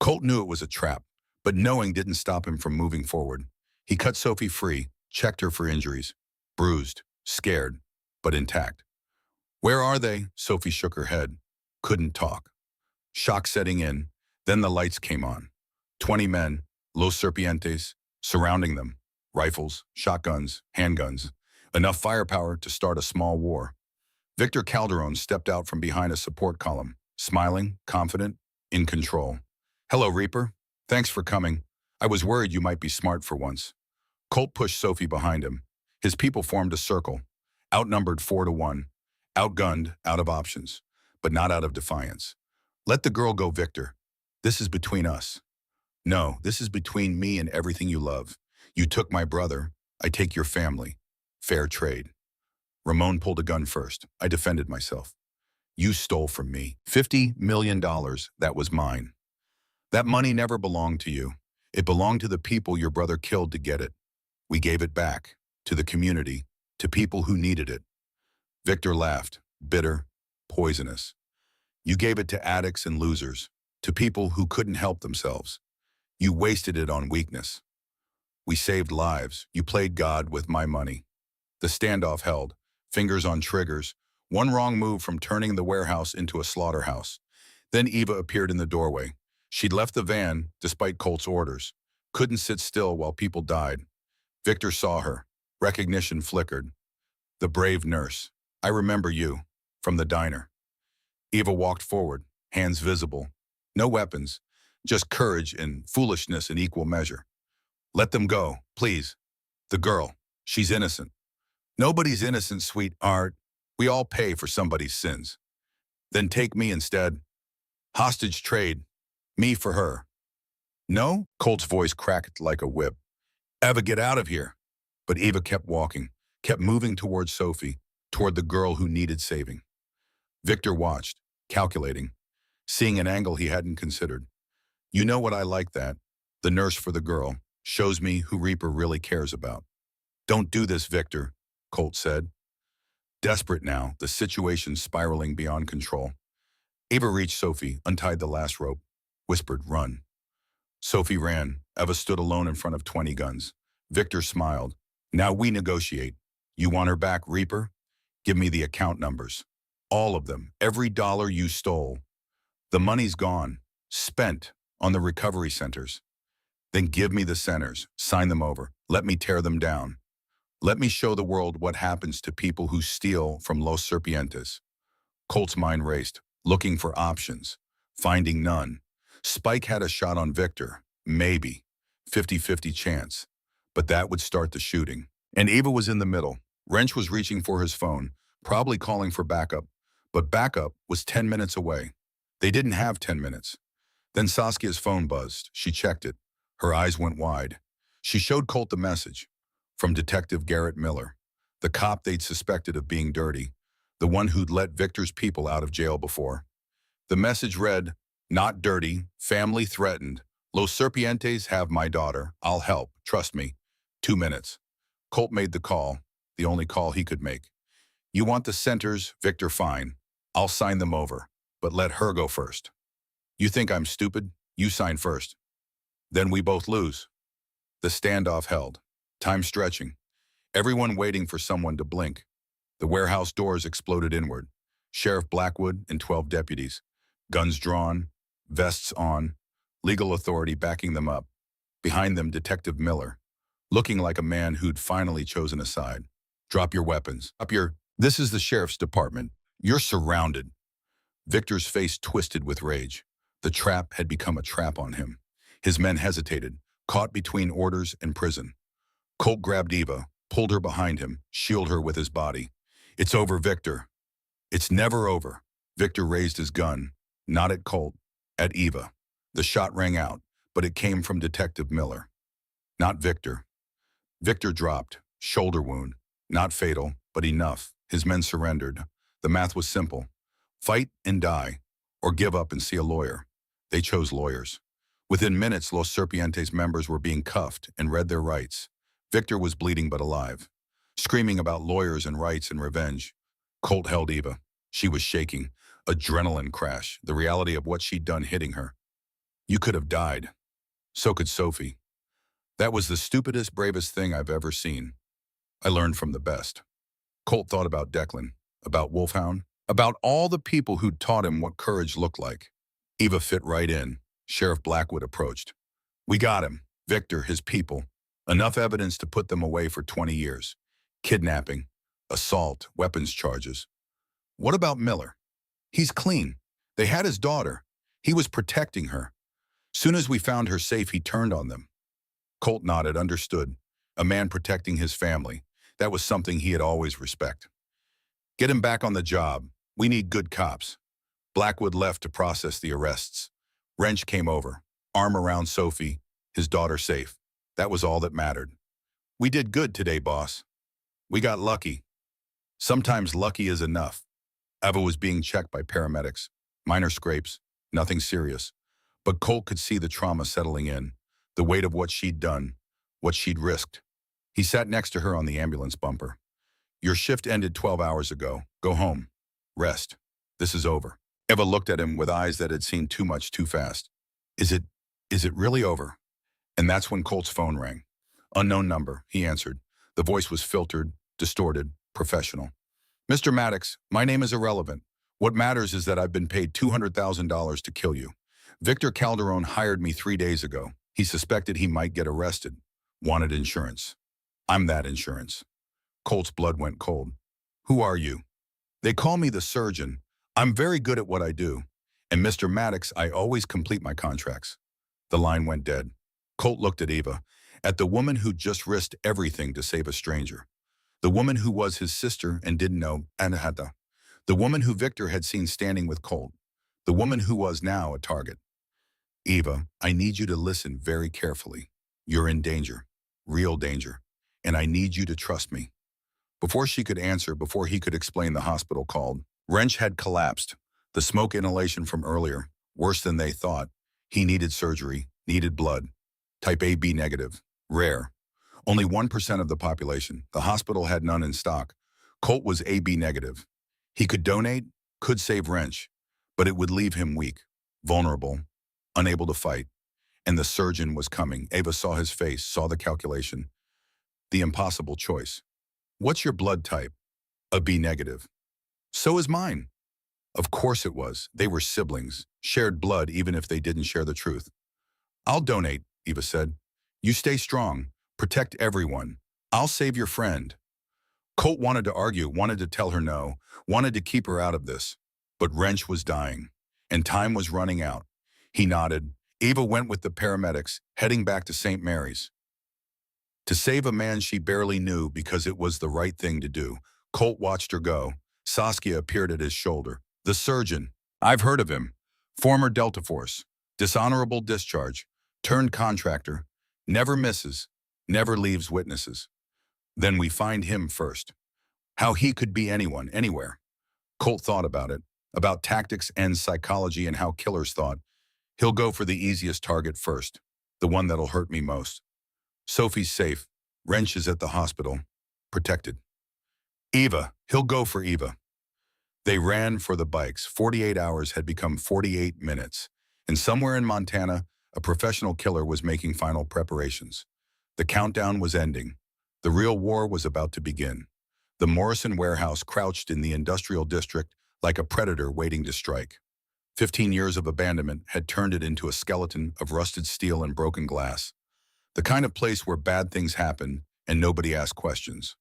Colt knew it was a trap, but knowing didn't stop him from moving forward. He cut Sophie free, checked her for injuries. Bruised, scared, but intact. Where are they? Sophie shook her head. Couldn't talk. Shock setting in, then the lights came on. 20 men, Los Serpientes, surrounding them. Rifles, shotguns, handguns. Enough firepower to start a small war. Victor Calderon stepped out from behind a support column, smiling, confident, in control. Hello, Reaper. Thanks for coming. I was worried you might be smart for once. Colt pushed Sophie behind him. His people formed a circle, outnumbered 4-1, outgunned, out of options, but not out of defiance. Let the girl go, Victor. This is between us. No, this is between me and everything you love. You took my brother. I take your family. Fair trade. Ramon pulled a gun first. I defended myself. You stole from me. $50 million. That was mine. That money never belonged to you. It belonged to the people your brother killed to get it. We gave it back. To the community. To people who needed it. Victor laughed. Bitter. Poisonous. You gave it to addicts and losers. To people who couldn't help themselves. You wasted it on weakness. We saved lives. You played God with my money. The standoff held, fingers on triggers, one wrong move from turning the warehouse into a slaughterhouse. Then Eva appeared in the doorway. She'd left the van, despite Colt's orders. Couldn't sit still while people died. Victor saw her. Recognition flickered. The brave nurse. I remember you. From the diner. Eva walked forward, hands visible. No weapons. Just courage and foolishness in equal measure. Let them go, please. The girl, she's innocent. Nobody's innocent, sweetheart. We all pay for somebody's sins. Then take me instead. Hostage trade. Me for her. No? Colt's voice cracked like a whip. Eva, get out of here. But Eva kept walking, kept moving toward Sophie, toward the girl who needed saving. Victor watched, calculating, seeing an angle he hadn't considered. You know what I like that? The nurse for the girl shows me who Reaper really cares about. Don't do this, Victor, Colt said. Desperate now, the situation spiraling beyond control. Eva reached Sophie, untied the last rope, whispered, run. Sophie ran. Eva stood alone in front of 20 guns. Victor smiled. Now we negotiate. You want her back, Reaper? Give me the account numbers. All of them. Every dollar you stole. The money's gone. Spent. On the recovery centers. Then give me the centers, sign them over, let me tear them down. Let me show the world what happens to people who steal from Los Serpientes. Colt's mind raced, looking for options, finding none. Spike had a shot on Victor, maybe, 50-50 chance, but that would start the shooting. And Eva was in the middle. Wrench was reaching for his phone, probably calling for backup, but backup was 10 minutes away. They didn't have 10 minutes. Then Saskia's phone buzzed. She checked it. Her eyes went wide. She showed Colt the message. From Detective Garrett Miller, the cop they'd suspected of being dirty, the one who'd let Victor's people out of jail before. The message read, not dirty, family threatened. Los Serpientes have my daughter. I'll help. Trust me. 2 minutes. Colt made the call, the only call he could make. You want the centers, Victor, fine. I'll sign them over, but let her go first. You think I'm stupid? You sign first. Then we both lose. The standoff held, time stretching, everyone waiting for someone to blink. The warehouse doors exploded inward. Sheriff Blackwood and 12 deputies, guns drawn, vests on, legal authority backing them up. Behind them, Detective Miller, looking like a man who'd finally chosen a side. Drop your weapons. This is the sheriff's department. You're surrounded. Victor's face twisted with rage. The trap had become a trap on him. His men hesitated, caught between orders and prison. Colt grabbed Eva, pulled her behind him, shielded her with his body. "It's over, Victor." "It's never over." Victor raised his gun, not at Colt, at Eva. The shot rang out, but it came from Detective Miller, not Victor. Victor dropped, shoulder wound, not fatal, but enough. His men surrendered. The math was simple. Fight and die, or give up and see a lawyer. They chose lawyers. Within minutes, Los Serpientes members were being cuffed and read their rights. Victor was bleeding but alive, screaming about lawyers and rights and revenge. Colt held Eva. She was shaking. Adrenaline crash, the reality of what she'd done hitting her. "You could have died. So could Sophie. That was the stupidest, bravest thing I've ever seen. I learned from the best." Colt thought about Declan, about Wolfhound, about all the people who'd taught him what courage looked like. Eva fit right in. Sheriff Blackwood approached. "We got him. Victor, his people. Enough evidence to put them away for 20 years. Kidnapping, assault, weapons charges. What about Miller? He's clean. They had his daughter. He was protecting her. Soon as we found her safe, he turned on them." Colt nodded, understood. A man protecting his family. That was something he had always respected. "Get him back on the job. We need good cops." Blackwood left to process the arrests. Wrench came over, arm around Sophie, his daughter safe. That was all that mattered. "We did good today, boss. We got lucky. Sometimes lucky is enough." Eva was being checked by paramedics. Minor scrapes, nothing serious. But Colt could see the trauma settling in, the weight of what she'd done, what she'd risked. He sat next to her on the ambulance bumper. "Your shift ended 12 hours ago. Go home. Rest. This is over." Eva looked at him with eyes that had seen too much too fast. Is it really over?" And that's when Colt's phone rang. "Unknown number," he answered. The voice was filtered, distorted, professional. "Mr. Maddox, my name is irrelevant. What matters is that I've been paid $200,000 to kill you. Victor Calderon hired me 3 days ago. He suspected he might get arrested. Wanted insurance. I'm that insurance." Colt's blood went cold. "Who are you?" "They call me the surgeon. I'm very good at what I do. And Mr. Maddox, I always complete my contracts." The line went dead. Colt looked at Eva, at the woman who just risked everything to save a stranger. The woman who was his sister and didn't know Anahata. The woman who Victor had seen standing with Colt. The woman who was now a target. "Eva, I need you to listen very carefully. You're in danger. Real danger. And I need you to trust me." Before she could answer, before he could explain, the hospital called. Wrench had collapsed. The smoke inhalation from earlier, worse than they thought. He needed surgery, needed blood. Type AB negative. Rare. Only 1% of the population. The hospital had none in stock. Colt was AB negative. He could donate, could save Wrench, but it would leave him weak, vulnerable, unable to fight. And the surgeon was coming. Eva saw his face, saw the calculation. The impossible choice. "What's your blood type?" "A B negative." "So is mine." Of course it was. They were siblings, shared blood even if they didn't share the truth. "I'll donate," Eva said. "You stay strong. Protect everyone. I'll save your friend." Colt wanted to argue, wanted to tell her no, wanted to keep her out of this. But Wrench was dying, and time was running out. He nodded. Eva went with the paramedics, heading back to St. Mary's. To save a man she barely knew because it was the right thing to do. Colt watched her go. Saskia appeared at his shoulder. "The surgeon. I've heard of him. Former Delta Force. Dishonorable discharge. Turned contractor. Never misses. Never leaves witnesses. Then we find him first." How he could be anyone, anywhere. Colt thought about it, about tactics and psychology and how killers thought. He'll go for the easiest target first, the one that'll hurt me most. Sophie's safe. Wrench is at the hospital, protected. Eva, he'll go for Eva. They ran for the bikes. 48 hours had become 48 minutes. And somewhere in Montana, a professional killer was making final preparations. The countdown was ending. The real war was about to begin. The Morrison warehouse crouched in the industrial district like a predator waiting to strike. 15 years of abandonment had turned it into a skeleton of rusted steel and broken glass. The kind of place where bad things happen and nobody asked questions.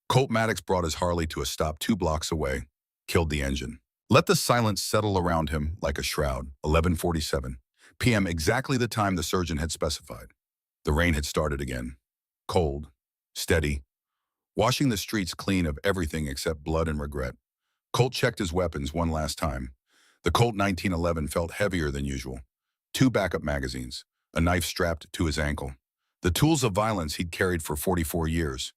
Colt Maddox brought his Harley to a stop 2 blocks away, killed the engine. Let the silence settle around him like a shroud. 11:47 p.m., exactly the time the surgeon had specified. The rain had started again. Cold, steady, washing the streets clean of everything except blood and regret. Colt checked his weapons one last time. The Colt 1911 felt heavier than usual. 2 backup magazines, a knife strapped to his ankle. The tools of violence he'd carried for 44 years.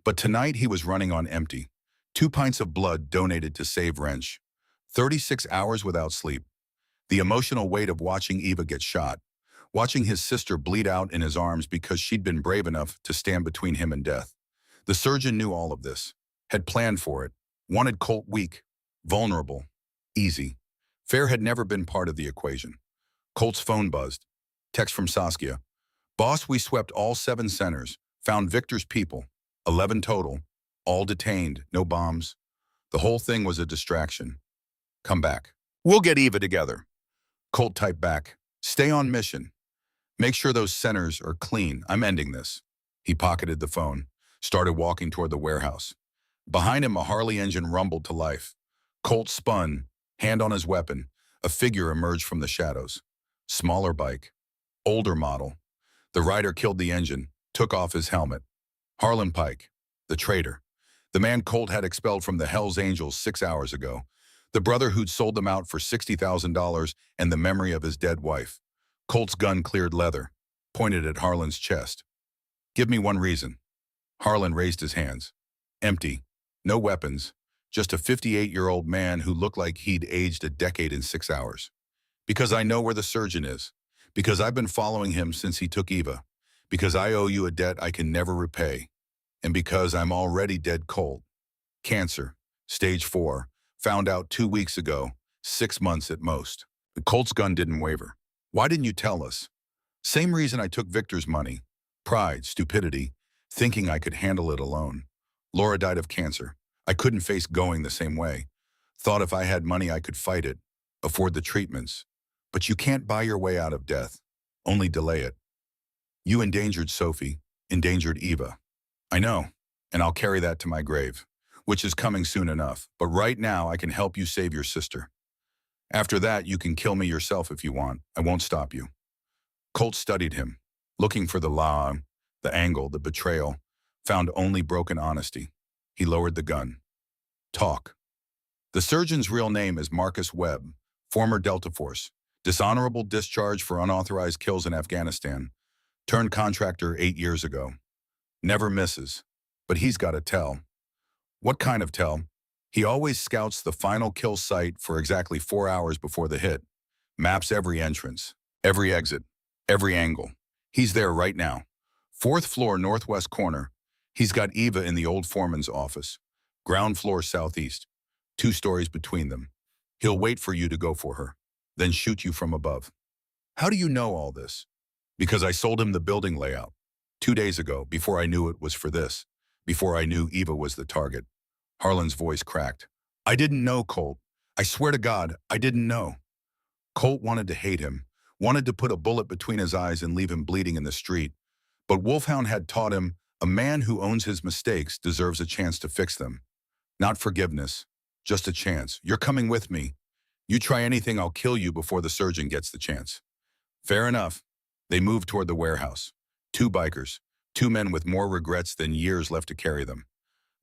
But tonight he was running on empty. 2 pints of blood donated to save Wrench. 36 hours without sleep. The emotional weight of watching Eva get shot. Watching his sister bleed out in his arms because she'd been brave enough to stand between him and death. The surgeon knew all of this, had planned for it, wanted Colt weak, vulnerable, easy. Fair had never been part of the equation. Colt's phone buzzed. Text from Saskia. Boss, we swept all 7 centers, found Victor's people, 11 total, all detained, no bombs. The whole thing was a distraction. Come back. We'll get Eva together. Colt typed back. Stay on mission. Make sure those centers are clean. I'm ending this. He pocketed the phone, started walking toward the warehouse. Behind him, a Harley engine rumbled to life. Colt spun, hand on his weapon. A figure emerged from the shadows. Smaller bike. Older model. The rider killed the engine, took off his helmet. Harlan Pike, the traitor. The man Colt had expelled from the Hells Angels 6 hours ago. The brother who'd sold them out for $60,000 and the memory of his dead wife. Colt's gun cleared leather, pointed at Harlan's chest. Give me one reason. Harlan raised his hands. Empty. No weapons. Just a 58-year-old man who looked like he'd aged a decade in 6 hours. Because I know where the surgeon is. Because I've been following him since he took Eva. Because I owe you a debt I can never repay. And because I'm already dead cold. Cancer. Stage 4. Found out 2 weeks ago. 6 months at most. The Colt's gun didn't waver. Why didn't you tell us? Same reason I took Victor's money. Pride, stupidity, thinking I could handle it alone. Laura died of cancer. I couldn't face going the same way. Thought if I had money I could fight it, afford the treatments. But you can't buy your way out of death, only delay it. You endangered Sophie, endangered Eva. I know, and I'll carry that to my grave, which is coming soon enough. But right now I can help you save your sister. After that, you can kill me yourself if you want. I won't stop you. Colt studied him, looking for the lie, the angle, the betrayal, found only broken honesty. He lowered the gun. Talk. The surgeon's real name is Marcus Webb, former Delta Force, dishonorable discharge for unauthorized kills in Afghanistan, turned contractor 8 years ago. Never misses, but he's got a tell. What kind of tell? He always scouts the final kill site for exactly 4 hours before the hit, maps every entrance, every exit, every angle. He's there right now. 4th floor northwest corner. He's got Eva in the old foreman's office. Ground floor southeast. 2 stories between them. He'll wait for you to go for her, then shoot you from above. How do you know all this? Because I sold him the building layout 2 days ago, before I knew it was for this, before I knew Eva was the target. Harlan's voice cracked. I didn't know, Colt. I swear to God, I didn't know. Colt wanted to hate him, wanted to put a bullet between his eyes and leave him bleeding in the street. But Wolfhound had taught him, a man who owns his mistakes deserves a chance to fix them. Not forgiveness, just a chance. You're coming with me. You try anything, I'll kill you before the surgeon gets the chance. Fair enough. They moved toward the warehouse. 2 bikers, 2 men with more regrets than years left to carry them.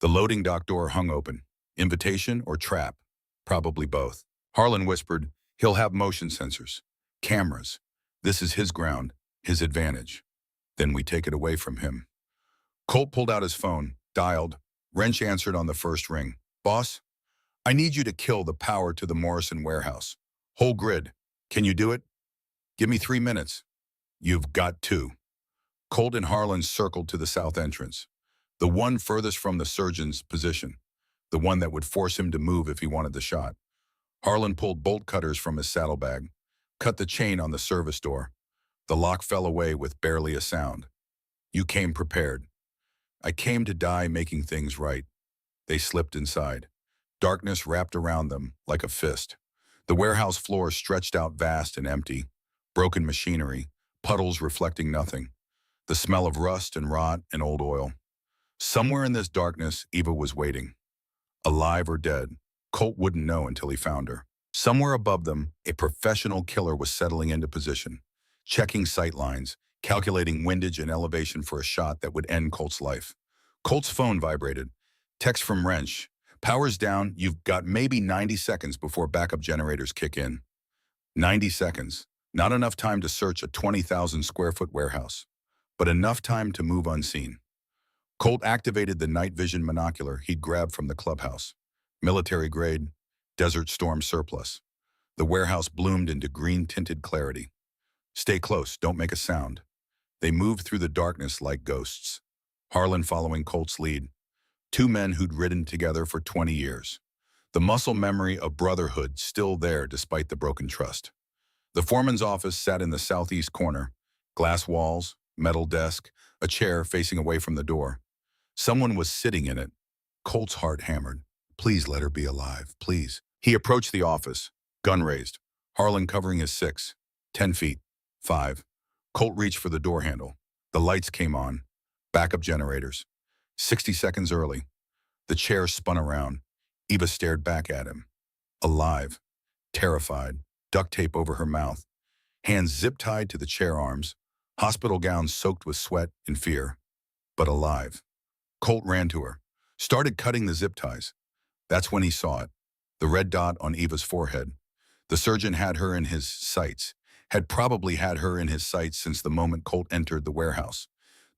The loading dock door hung open. Invitation or trap? Probably both. Harlan whispered, he'll have motion sensors, cameras. This is his ground, his advantage. Then we take it away from him. Colt pulled out his phone, dialed. Wrench answered on the first ring. Boss, I need you to kill the power to the Morrison warehouse. Whole grid. Can you do it? Give me 3 minutes. You've got 2. Colt and Harlan circled to the south entrance. The one furthest from the surgeon's position. The one that would force him to move if he wanted the shot. Harlan pulled bolt cutters from his saddlebag, cut the chain on the service door. The lock fell away with barely a sound. You came prepared. I came to die making things right. They slipped inside. Darkness wrapped around them like a fist. The warehouse floor stretched out vast and empty. Broken machinery, puddles reflecting nothing. The smell of rust and rot and old oil. Somewhere in this darkness, Eva was waiting. Alive or dead, Colt wouldn't know until he found her. Somewhere above them, a professional killer was settling into position, checking sight lines, calculating windage and elevation for a shot that would end Colt's life. Colt's phone vibrated. Text from Wrench. Power's down. You've got maybe 90 seconds before backup generators kick in. 90 seconds. Not enough time to search a 20,000 square foot warehouse, but enough time to move unseen. Colt activated the night vision monocular he'd grabbed from the clubhouse. Military grade, Desert Storm surplus. The warehouse bloomed into green-tinted clarity. Stay close, don't make a sound. They moved through the darkness like ghosts. Harlan following Colt's lead. Two men who'd ridden together for 20 years. The muscle memory of brotherhood still there despite the broken trust. The foreman's office sat in the southeast corner. Glass walls, metal desk, a chair facing away from the door. Someone was sitting in it. Colt's heart hammered. Please let her be alive, please. He approached the office, gun raised. Harlan covering his 6, 10 feet, 5. Colt reached for the door handle. The lights came on. Backup generators. 60 seconds early. The chair spun around. Eva stared back at him. Alive. Terrified. Duct tape over her mouth. Hands zip-tied to the chair arms. Hospital gown soaked with sweat and fear. But alive. Colt ran to her. Started cutting the zip ties. That's when he saw it. The red dot on Eva's forehead. The surgeon had her in his sights. Had probably had her in his sights since the moment Colt entered the warehouse.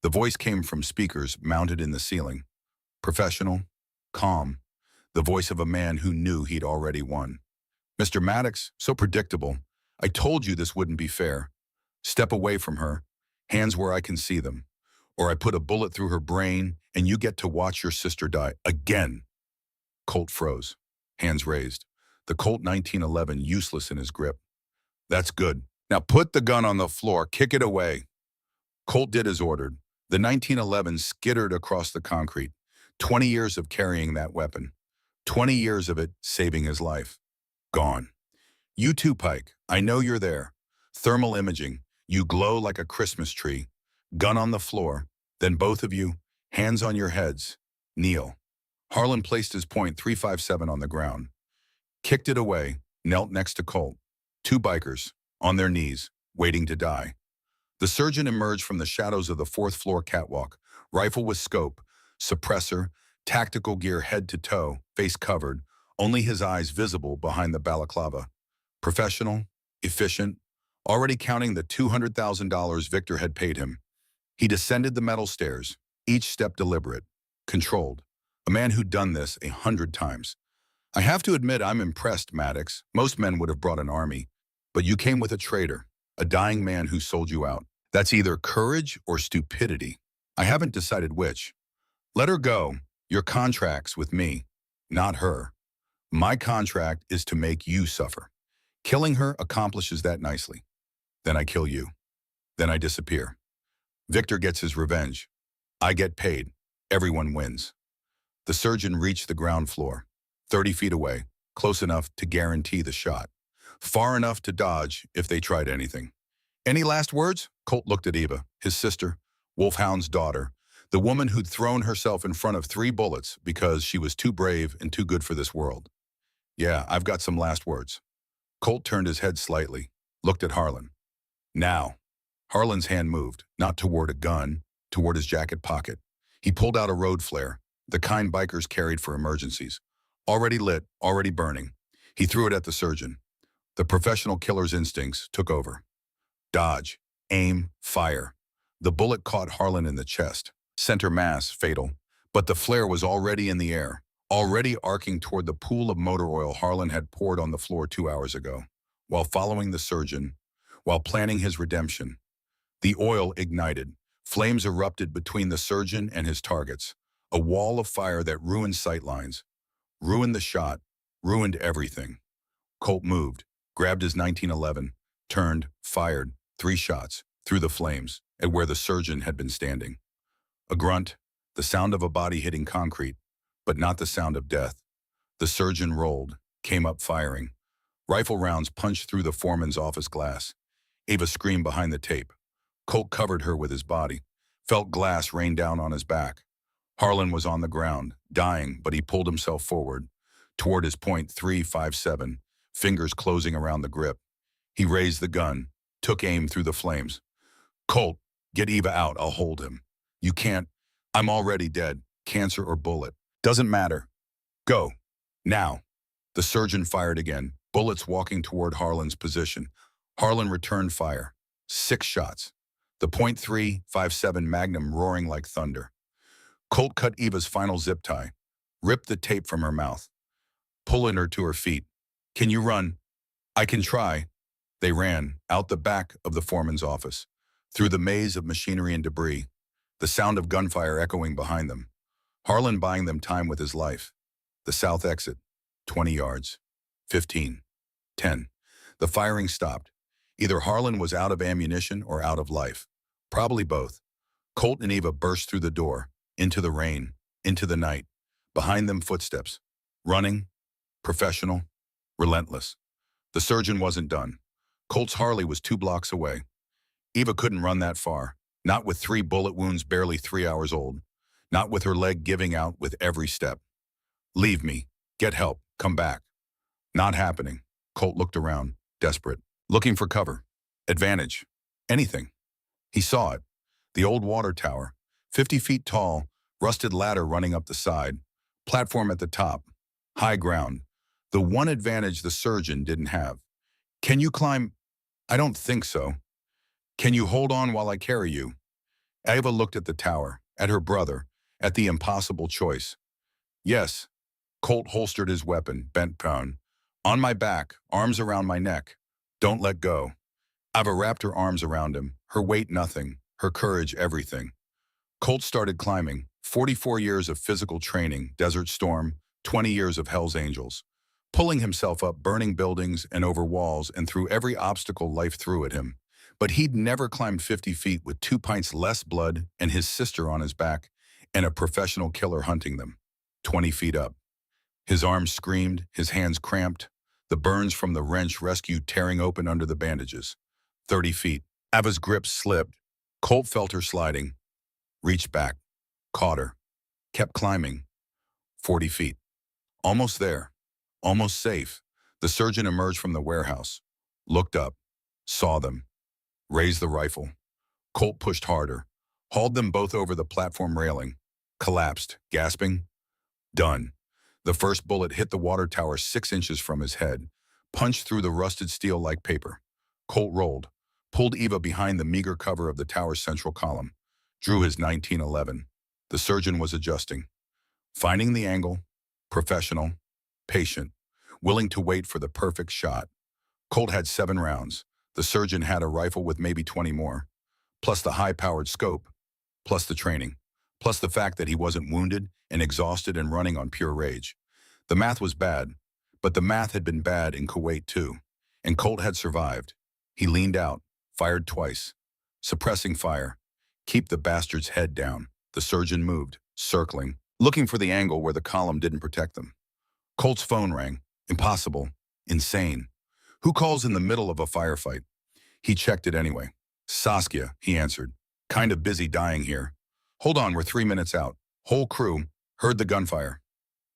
The voice came from speakers mounted in the ceiling. Professional, calm. The voice of a man who knew he'd already won. Mr. Maddox, so predictable. I told you this wouldn't be fair. Step away from her. Hands where I can see them. Or I put a bullet through her brain and you get to watch your sister die again. Colt froze, hands raised. The Colt 1911 useless in his grip. That's good. Now put the gun on the floor, kick it away. Colt did as ordered. The 1911 skittered across the concrete. 20 years of carrying that weapon. 20 years of it saving his life. Gone. You too, Pike. I know you're there. Thermal imaging. You glow like a Christmas tree. Gun on the floor. Then both of you, hands on your heads. Kneel. Harlan placed his .357 on the ground. Kicked it away, knelt next to Colt. Two bikers, on their knees, waiting to die. The surgeon emerged from the shadows of the fourth-floor catwalk, rifle with scope, suppressor, tactical gear head to toe, face covered, only his eyes visible behind the balaclava. Professional, efficient, already counting the $200,000 Victor had paid him. He descended the metal stairs, each step deliberate, controlled. A man who'd done this 100 times. I have to admit I'm impressed, Maddox. Most men would have brought an army. But you came with a traitor, a dying man who sold you out. That's either courage or stupidity. I haven't decided which. Let her go. Your contract's with me, not her. My contract is to make you suffer. Killing her accomplishes that nicely. Then I kill you. Then I disappear. Victor gets his revenge. I get paid. Everyone wins. The surgeon reached the ground floor, 30 feet away, close enough to guarantee the shot, far enough to dodge if they tried anything. Any last words? Colt looked at Eva, his sister, Wolfhound's daughter, the woman who'd thrown herself in front of 3 bullets because she was too brave and too good for this world. Yeah, I've got some last words. Colt turned his head slightly, looked at Harlan. Now. Harlan's hand moved, not toward a gun, toward his jacket pocket. He pulled out a road flare, the kind bikers carried for emergencies. Already lit, already burning. He threw it at the surgeon. The professional killer's instincts took over. Dodge, aim, fire. The bullet caught Harlan in the chest. Center mass, fatal. But the flare was already in the air, already arcing toward the pool of motor oil Harlan had poured on the floor 2 hours ago. While following the surgeon, while planning his redemption, the oil ignited. Flames erupted between the surgeon and his targets. A wall of fire that ruined sightlines, ruined the shot, ruined everything. Colt moved, grabbed his 1911, turned, fired, 3 shots, through the flames, at where the surgeon had been standing. A grunt, the sound of a body hitting concrete, but not the sound of death. The surgeon rolled, came up firing. Rifle rounds punched through the foreman's office glass. Eva screamed behind the tape. Colt covered her with his body, felt glass rain down on his back. Harlan was on the ground, dying, but he pulled himself forward. toward his .357, fingers closing around the grip. He raised the gun, took aim through the flames. Colt, get Eva out, I'll hold him. You can't. I'm already dead, cancer or bullet. Doesn't matter. Go. Now. The surgeon fired again, bullets walking toward Harlan's position. Harlan returned fire. 6 shots. The .357 Magnum roaring like thunder. Colt cut Eva's final zip tie, ripped the tape from her mouth, pulling her to her feet. Can you run? I can try. They ran, out the back of the foreman's office, through the maze of machinery and debris, the sound of gunfire echoing behind them. Harlan buying them time with his life. The south exit, 20 yards, 15, 10. The firing stopped. Either Harlan was out of ammunition or out of life. Probably both. Colt and Eva burst through the door, into the rain, into the night. Behind them, footsteps. Running, professional, relentless. The surgeon wasn't done. Colt's Harley was 2 blocks away. Eva couldn't run that far, not with 3 bullet wounds barely 3 hours old, not with her leg giving out with every step. Leave me. Get help. Come back. Not happening. Colt looked around, desperate, looking for cover, advantage, anything. He saw it. The old water tower, 50 feet tall, rusted ladder running up the side, platform at the top, high ground, the one advantage the surgeon didn't have. Can you climb? I don't think so. Can you hold on while I carry you? Eva looked at the tower, at her brother, at the impossible choice. Yes. Colt holstered his weapon, bent down. On my back, arms around my neck. Don't let go. Eva wrapped her arms around him, her weight nothing, her courage everything. Colt started climbing, 44 years of physical training, Desert Storm, 20 years of Hell's Angels. Pulling himself up burning buildings and over walls and through every obstacle life threw at him. But he'd never climbed 50 feet with 2 pints less blood and his sister on his back and a professional killer hunting them. 20 feet up. His arms screamed, his hands cramped, the burns from the wrench rescue tearing open under the bandages. 30 feet. Eva's grip slipped. Colt felt her sliding. Reached back. Caught her. Kept climbing. 40 feet. Almost there. Almost safe. The surgeon emerged from the warehouse. Looked up. Saw them. Raised the rifle. Colt pushed harder. Hauled them both over the platform railing. Collapsed, gasping. Done. The first bullet hit the water tower 6 inches from his head, punched through the rusted steel like paper. Colt rolled, pulled Eva behind the meager cover of the tower's central column, drew his 1911. The surgeon was adjusting, finding the angle, professional, patient, willing to wait for the perfect shot. Colt had 7 rounds. The surgeon had a rifle with maybe 20 more, plus the high-powered scope, plus the training, plus the fact that he wasn't wounded and exhausted and running on pure rage. The math was bad, but the math had been bad in Kuwait too, and Colt had survived. He leaned out, fired twice, suppressing fire. Keep the bastard's head down. The surgeon moved, circling, looking for the angle where the column didn't protect them. Colt's phone rang. Impossible. Insane. Who calls in the middle of a firefight? He checked it anyway. Saskia, he answered. Kind of busy dying here. Hold on, we're 3 minutes out. Whole crew. Heard the gunfire.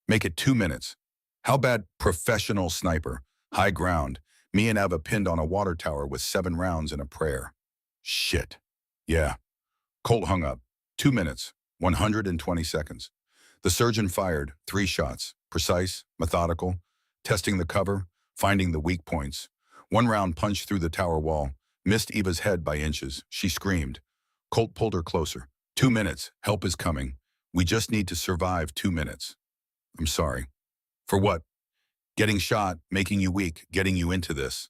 Make it 2 minutes. How bad? Professional sniper. High ground. Me and Eva pinned on a water tower with 7 rounds and a prayer. Shit. Yeah. Colt hung up. 2 minutes. 120 seconds. The surgeon fired 3 shots. Precise, methodical, testing the cover, finding the weak points. 1 round punched through the tower wall, missed Eva's head by inches. She screamed. Colt pulled her closer. 2 minutes. Help is coming. We just need to survive 2 minutes. I'm sorry. For what? Getting shot, making you weak, getting you into this.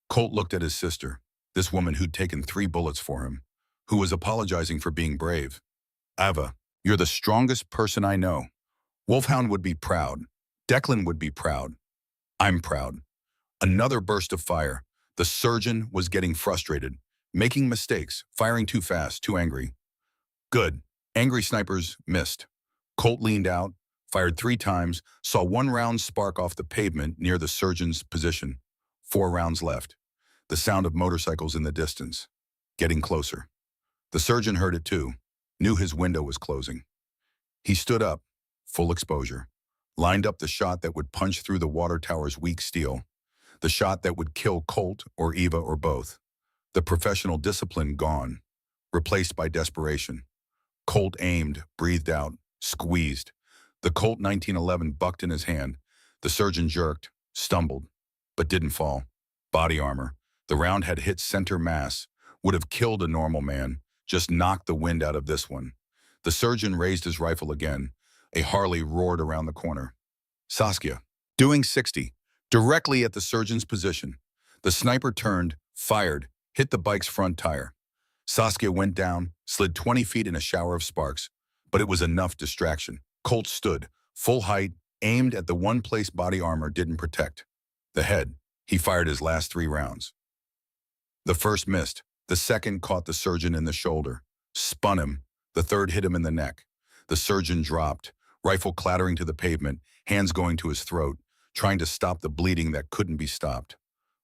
Colt looked at his sister, this woman who'd taken 3 bullets for him, who was apologizing for being brave. Eva, you're the strongest person I know. Wolfhound would be proud. Declan would be proud. I'm proud. Another burst of fire. The surgeon was getting frustrated, making mistakes, firing too fast, too angry. Good. Angry snipers missed. Colt leaned out, fired 3 times, saw 1 round spark off the pavement near the surgeon's position. 4 rounds left. The sound of motorcycles in the distance. Getting closer. The surgeon heard it too, knew his window was closing. He stood up, full exposure. lined up the shot that would punch through the water tower's weak steel, the shot that would kill Colt or Eva or both. The professional discipline gone, replaced by desperation. Colt aimed, breathed out, squeezed. The Colt 1911 bucked in his hand. The surgeon jerked, stumbled, but didn't fall. Body armor. The round had hit center mass, would have killed a normal man, just knocked the wind out of this one. The surgeon raised his rifle again. A Harley roared around the corner. Saskia, doing 60, directly at the surgeon's position. The sniper turned, fired, hit the bike's front tire. Saskia went down, slid 20 feet in a shower of sparks, but it was enough distraction. Colt stood, full height, aimed at the one place body armor didn't protect. The head. He fired his last 3 rounds. The first missed. The second caught the surgeon in the shoulder, spun him. The third hit him in the neck. The surgeon dropped, rifle clattering to the pavement, hands going to his throat, trying to stop the bleeding that couldn't be stopped.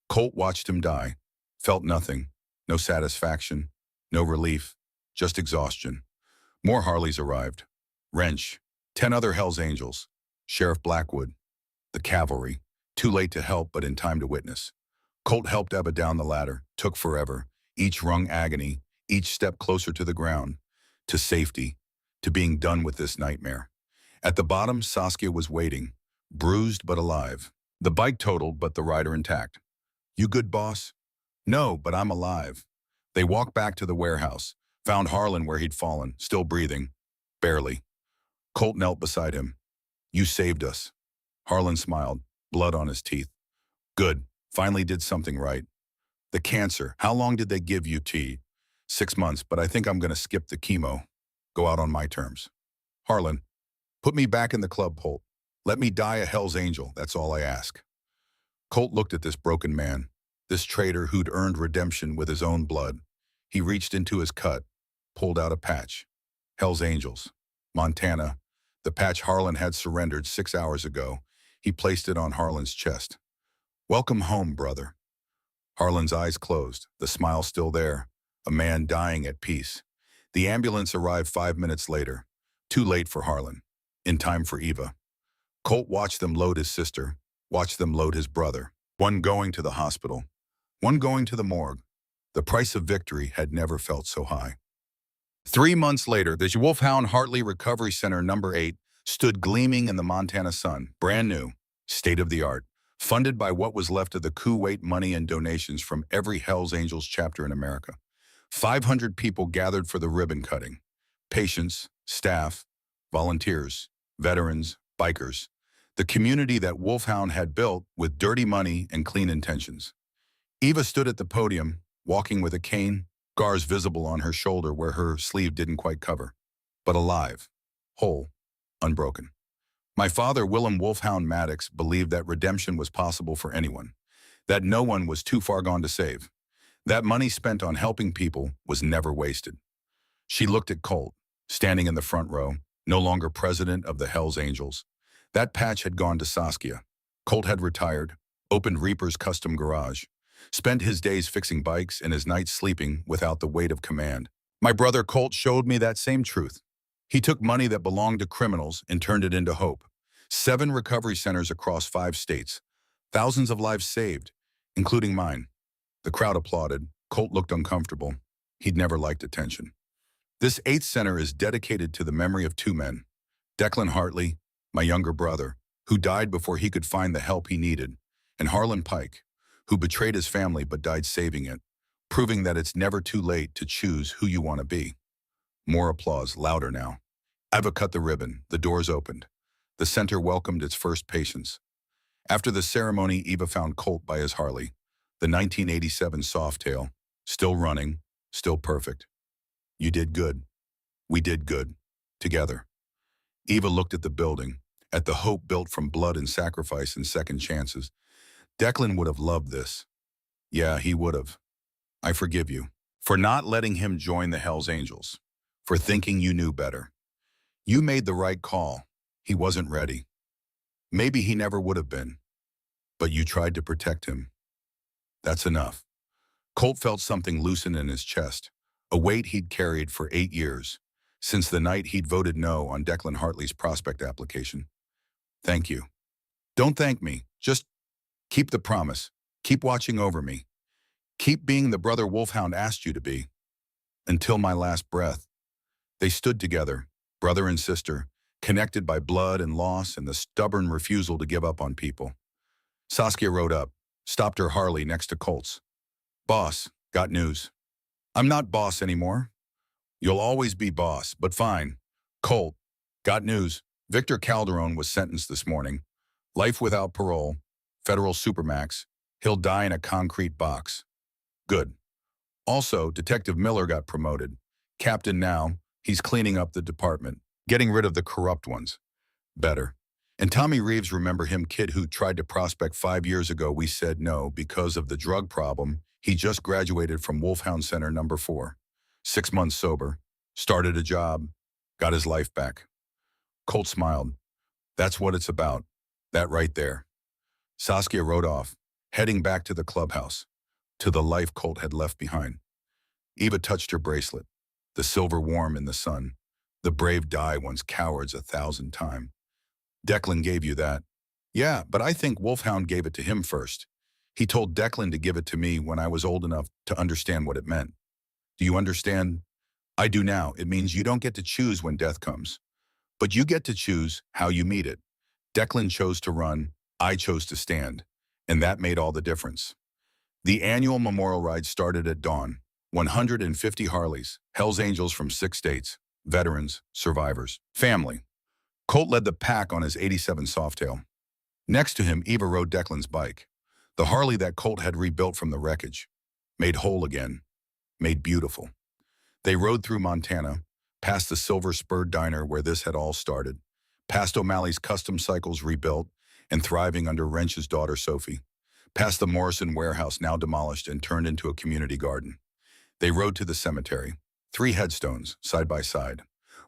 Colt watched him die, felt nothing, no satisfaction, no relief, just exhaustion. More Harleys arrived. Wrench, 10 other Hell's Angels, Sheriff Blackwood, the cavalry, too late to help but in time to witness. Colt helped Eva down the ladder, took forever, each rung agony, each step closer to the ground, to safety, to being done with this nightmare. At the bottom, Saskia was waiting, bruised but alive. The bike totaled but the rider intact. You good, boss? No, but I'm alive. They walked back to the warehouse, found Harlan where he'd fallen, still breathing, barely. Colt knelt beside him. You saved us. Harlan smiled, blood on his teeth. Good, finally did something right. The cancer, how long did they give you, T? 6 months, but I think I'm gonna skip the chemo. Go out on my terms. Harlan, put me back in the club, Colt. Let me die a Hell's Angel, that's all I ask. Colt looked at this broken man, this traitor who'd earned redemption with his own blood. He reached into his cut, pulled out a patch. Hell's Angels, Montana. The patch Harlan had surrendered 6 hours ago. He placed it on Harlan's chest. Welcome home, brother. Harlan's eyes closed, the smile still there, a man dying at peace. The ambulance arrived 5 minutes later, too late for Harlan, in time for Eva. Colt watched them load his sister, watched them load his brother, one going to the hospital, one going to the morgue. The price of victory had never felt so high. 3 months later, the Wolfhound Hartley Recovery Center No. 8 stood gleaming in the Montana sun, brand new, state-of-the-art, funded by what was left of the Kuwait money and donations from every Hell's Angels chapter in America. 500 people gathered for the ribbon cutting. Patients, staff, volunteers, veterans, bikers. The community that Wolfhound had built with dirty money and clean intentions. Eva stood at the podium, walking with a cane, scars visible on her shoulder where her sleeve didn't quite cover, but alive, whole, unbroken. My father, Willem Wolfhound Maddox, believed that redemption was possible for anyone, that no one was too far gone to save. That money spent on helping people was never wasted. She looked at Colt, standing in the front row, no longer president of the Hell's Angels. That patch had gone to Saskia. Colt had retired, opened Reaper's custom garage, spent his days fixing bikes and his nights sleeping without the weight of command. My brother Colt showed me that same truth. He took money that belonged to criminals and turned it into hope. 7 recovery centers across 5 states. Thousands of lives saved, including mine. The crowd applauded. Colt looked uncomfortable. He'd never liked attention. This 8th center is dedicated to the memory of 2 men. Declan Hartley, my younger brother, who died before he could find the help he needed, and Harlan Pike, who betrayed his family but died saving it, proving that it's never too late to choose who you want to be. More applause, louder now. Eva cut the ribbon, the doors opened. The center welcomed its first patients. After the ceremony, Eva found Colt by his Harley, the 1987 Softail, still running, still perfect. You did good. We did good. Together. Eva looked at the building, at the hope built from blood and sacrifice and second chances. Declan would have loved this. Yeah, he would have. I forgive you for not letting him join the Hell's Angels, for thinking you knew better. You made the right call. He wasn't ready. Maybe he never would have been, but you tried to protect him. That's enough. Colt felt something loosen in his chest, a weight he'd carried for 8 years, since the night he'd voted no on Declan Hartley's prospect application. Thank you. Don't thank me. Just keep the promise. Keep watching over me. Keep being the brother Wolfhound asked you to be. Until my last breath. They stood together, brother and sister, connected by blood and loss and the stubborn refusal to give up on people. Saskia rode up, stopped her Harley next to Colt's. Boss, got news. I'm not boss anymore. You'll always be boss, but fine. Colt, got news. Victor Calderon was sentenced this morning. Life without parole, federal supermax. He'll die in a concrete box. Good. Also, Detective Miller got promoted. Captain now, he's cleaning up the department, getting rid of the corrupt ones. Better. And Tommy Reeves, remember him, kid who tried to prospect 5 years ago? We said no because of the drug problem. He just graduated from Wolfhound Center number 4. 6 months sober, started a job, got his life back. Colt smiled. That's what it's about. That right there. Saskia rode off, heading back to the clubhouse, to the life Colt had left behind. Eva touched her bracelet, the silver warm in the sun. The brave die once cowards 1,000 times. Declan gave you that. Yeah, but I think Wolfhound gave it to him first. He told Declan to give it to me when I was old enough to understand what it meant. Do you understand? I do now. It means you don't get to choose when death comes, but you get to choose how you meet it. Declan chose to run, I chose to stand, and that made all the difference. The annual memorial ride started at dawn. 150 Harleys, Hell's Angels from 6 states, veterans, survivors, family. Colt led the pack on his '87 Softail. Next to him, Eva rode Declan's bike, the Harley that Colt had rebuilt from the wreckage, made whole again, made beautiful. They rode through Montana, past the Silver Spur Diner where this had all started, past O'Malley's custom cycles rebuilt and thriving under Wrench's daughter Sophie, past the Morrison warehouse now demolished and turned into a community garden. They rode to the cemetery, 3 headstones, side by side.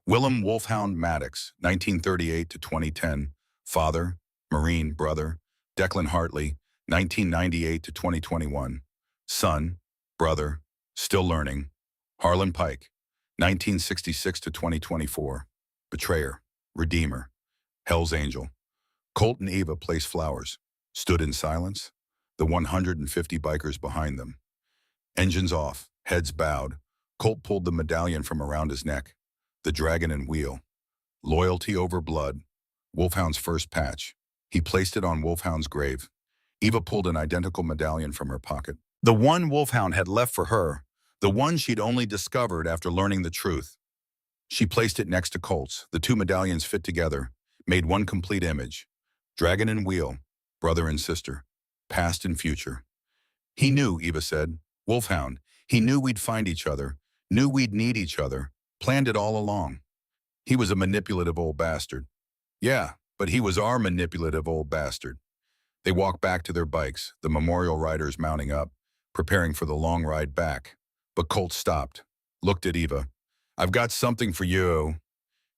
Willem Wolfhound Maddox, 1938 to 2010, father, Marine, brother. Declan Hartley, 1998 to 2021, son, brother, still learning. Harlan Pike, 1966 to 2024, betrayer, redeemer, Hell's Angel. Colt and Eva placed flowers, stood in silence, the 150 bikers behind them. Engines off, heads bowed. Colt pulled the medallion from around his neck, the dragon and wheel. Loyalty over blood, Wolfhound's first patch. He placed it on Wolfhound's grave. Eva pulled an identical medallion from her pocket. The one Wolfhound had left for her, the one she'd only discovered after learning the truth. She placed it next to Colt's. The 2 medallions fit together, made one complete image. Dragon and wheel, brother and sister, past and future. He knew, Eva said. Wolfhound, he knew we'd find each other, knew we'd need each other, planned it all along. He was a manipulative old bastard. Yeah, but he was our manipulative old bastard. They walked back to their bikes, the memorial riders mounting up, preparing for the long ride back. But Colt stopped, looked at Eva. I've got something for you.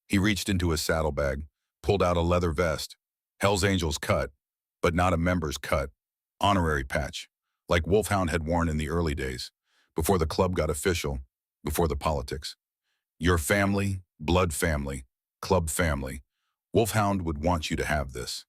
He reached into his saddlebag, pulled out a leather vest. Hell's Angels cut, but not a member's cut. Honorary patch, like Wolfhound had worn in the early days, before the club got official, before the politics. Your family, blood family, club family. Wolfhound would want you to have this.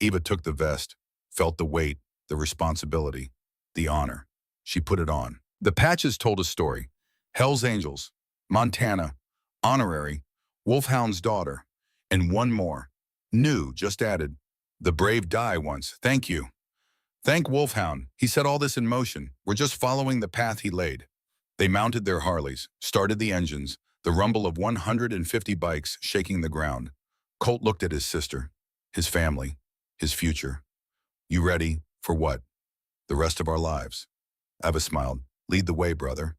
Eva took the vest, felt the weight, the responsibility, the honor. She put it on. The patches told a story. Hell's Angels, Montana, honorary, Wolfhound's daughter, and one more. New, just added. The brave die once. Thank you. Thank Wolfhound. He set all this in motion. We're just following the path he laid. They mounted their Harleys, started the engines, the rumble of 150 bikes shaking the ground. Colt looked at his sister, his family, his future. You ready for what? The rest of our lives. Eva smiled. Lead the way, brother.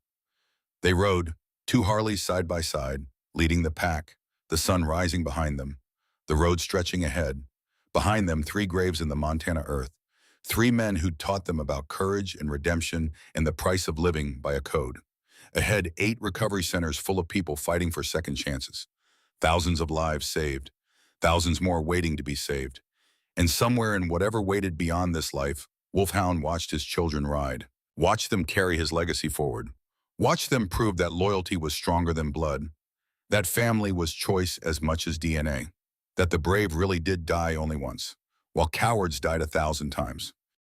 They rode, 2 Harleys side by side, leading the pack, the sun rising behind them, the road stretching ahead. Behind them, 3 graves in the Montana earth, 3 men who'd taught them about courage and redemption and the price of living by a code. Ahead, 8 recovery centers full of people fighting for second chances. Thousands of lives saved, thousands more waiting to be saved. And somewhere in whatever waited beyond this life, Wolfhound watched his children ride, watched them carry his legacy forward, watched them prove that loyalty was stronger than blood, that family was choice as much as DNA. that the brave really did die only once, while cowards died 1,000 times.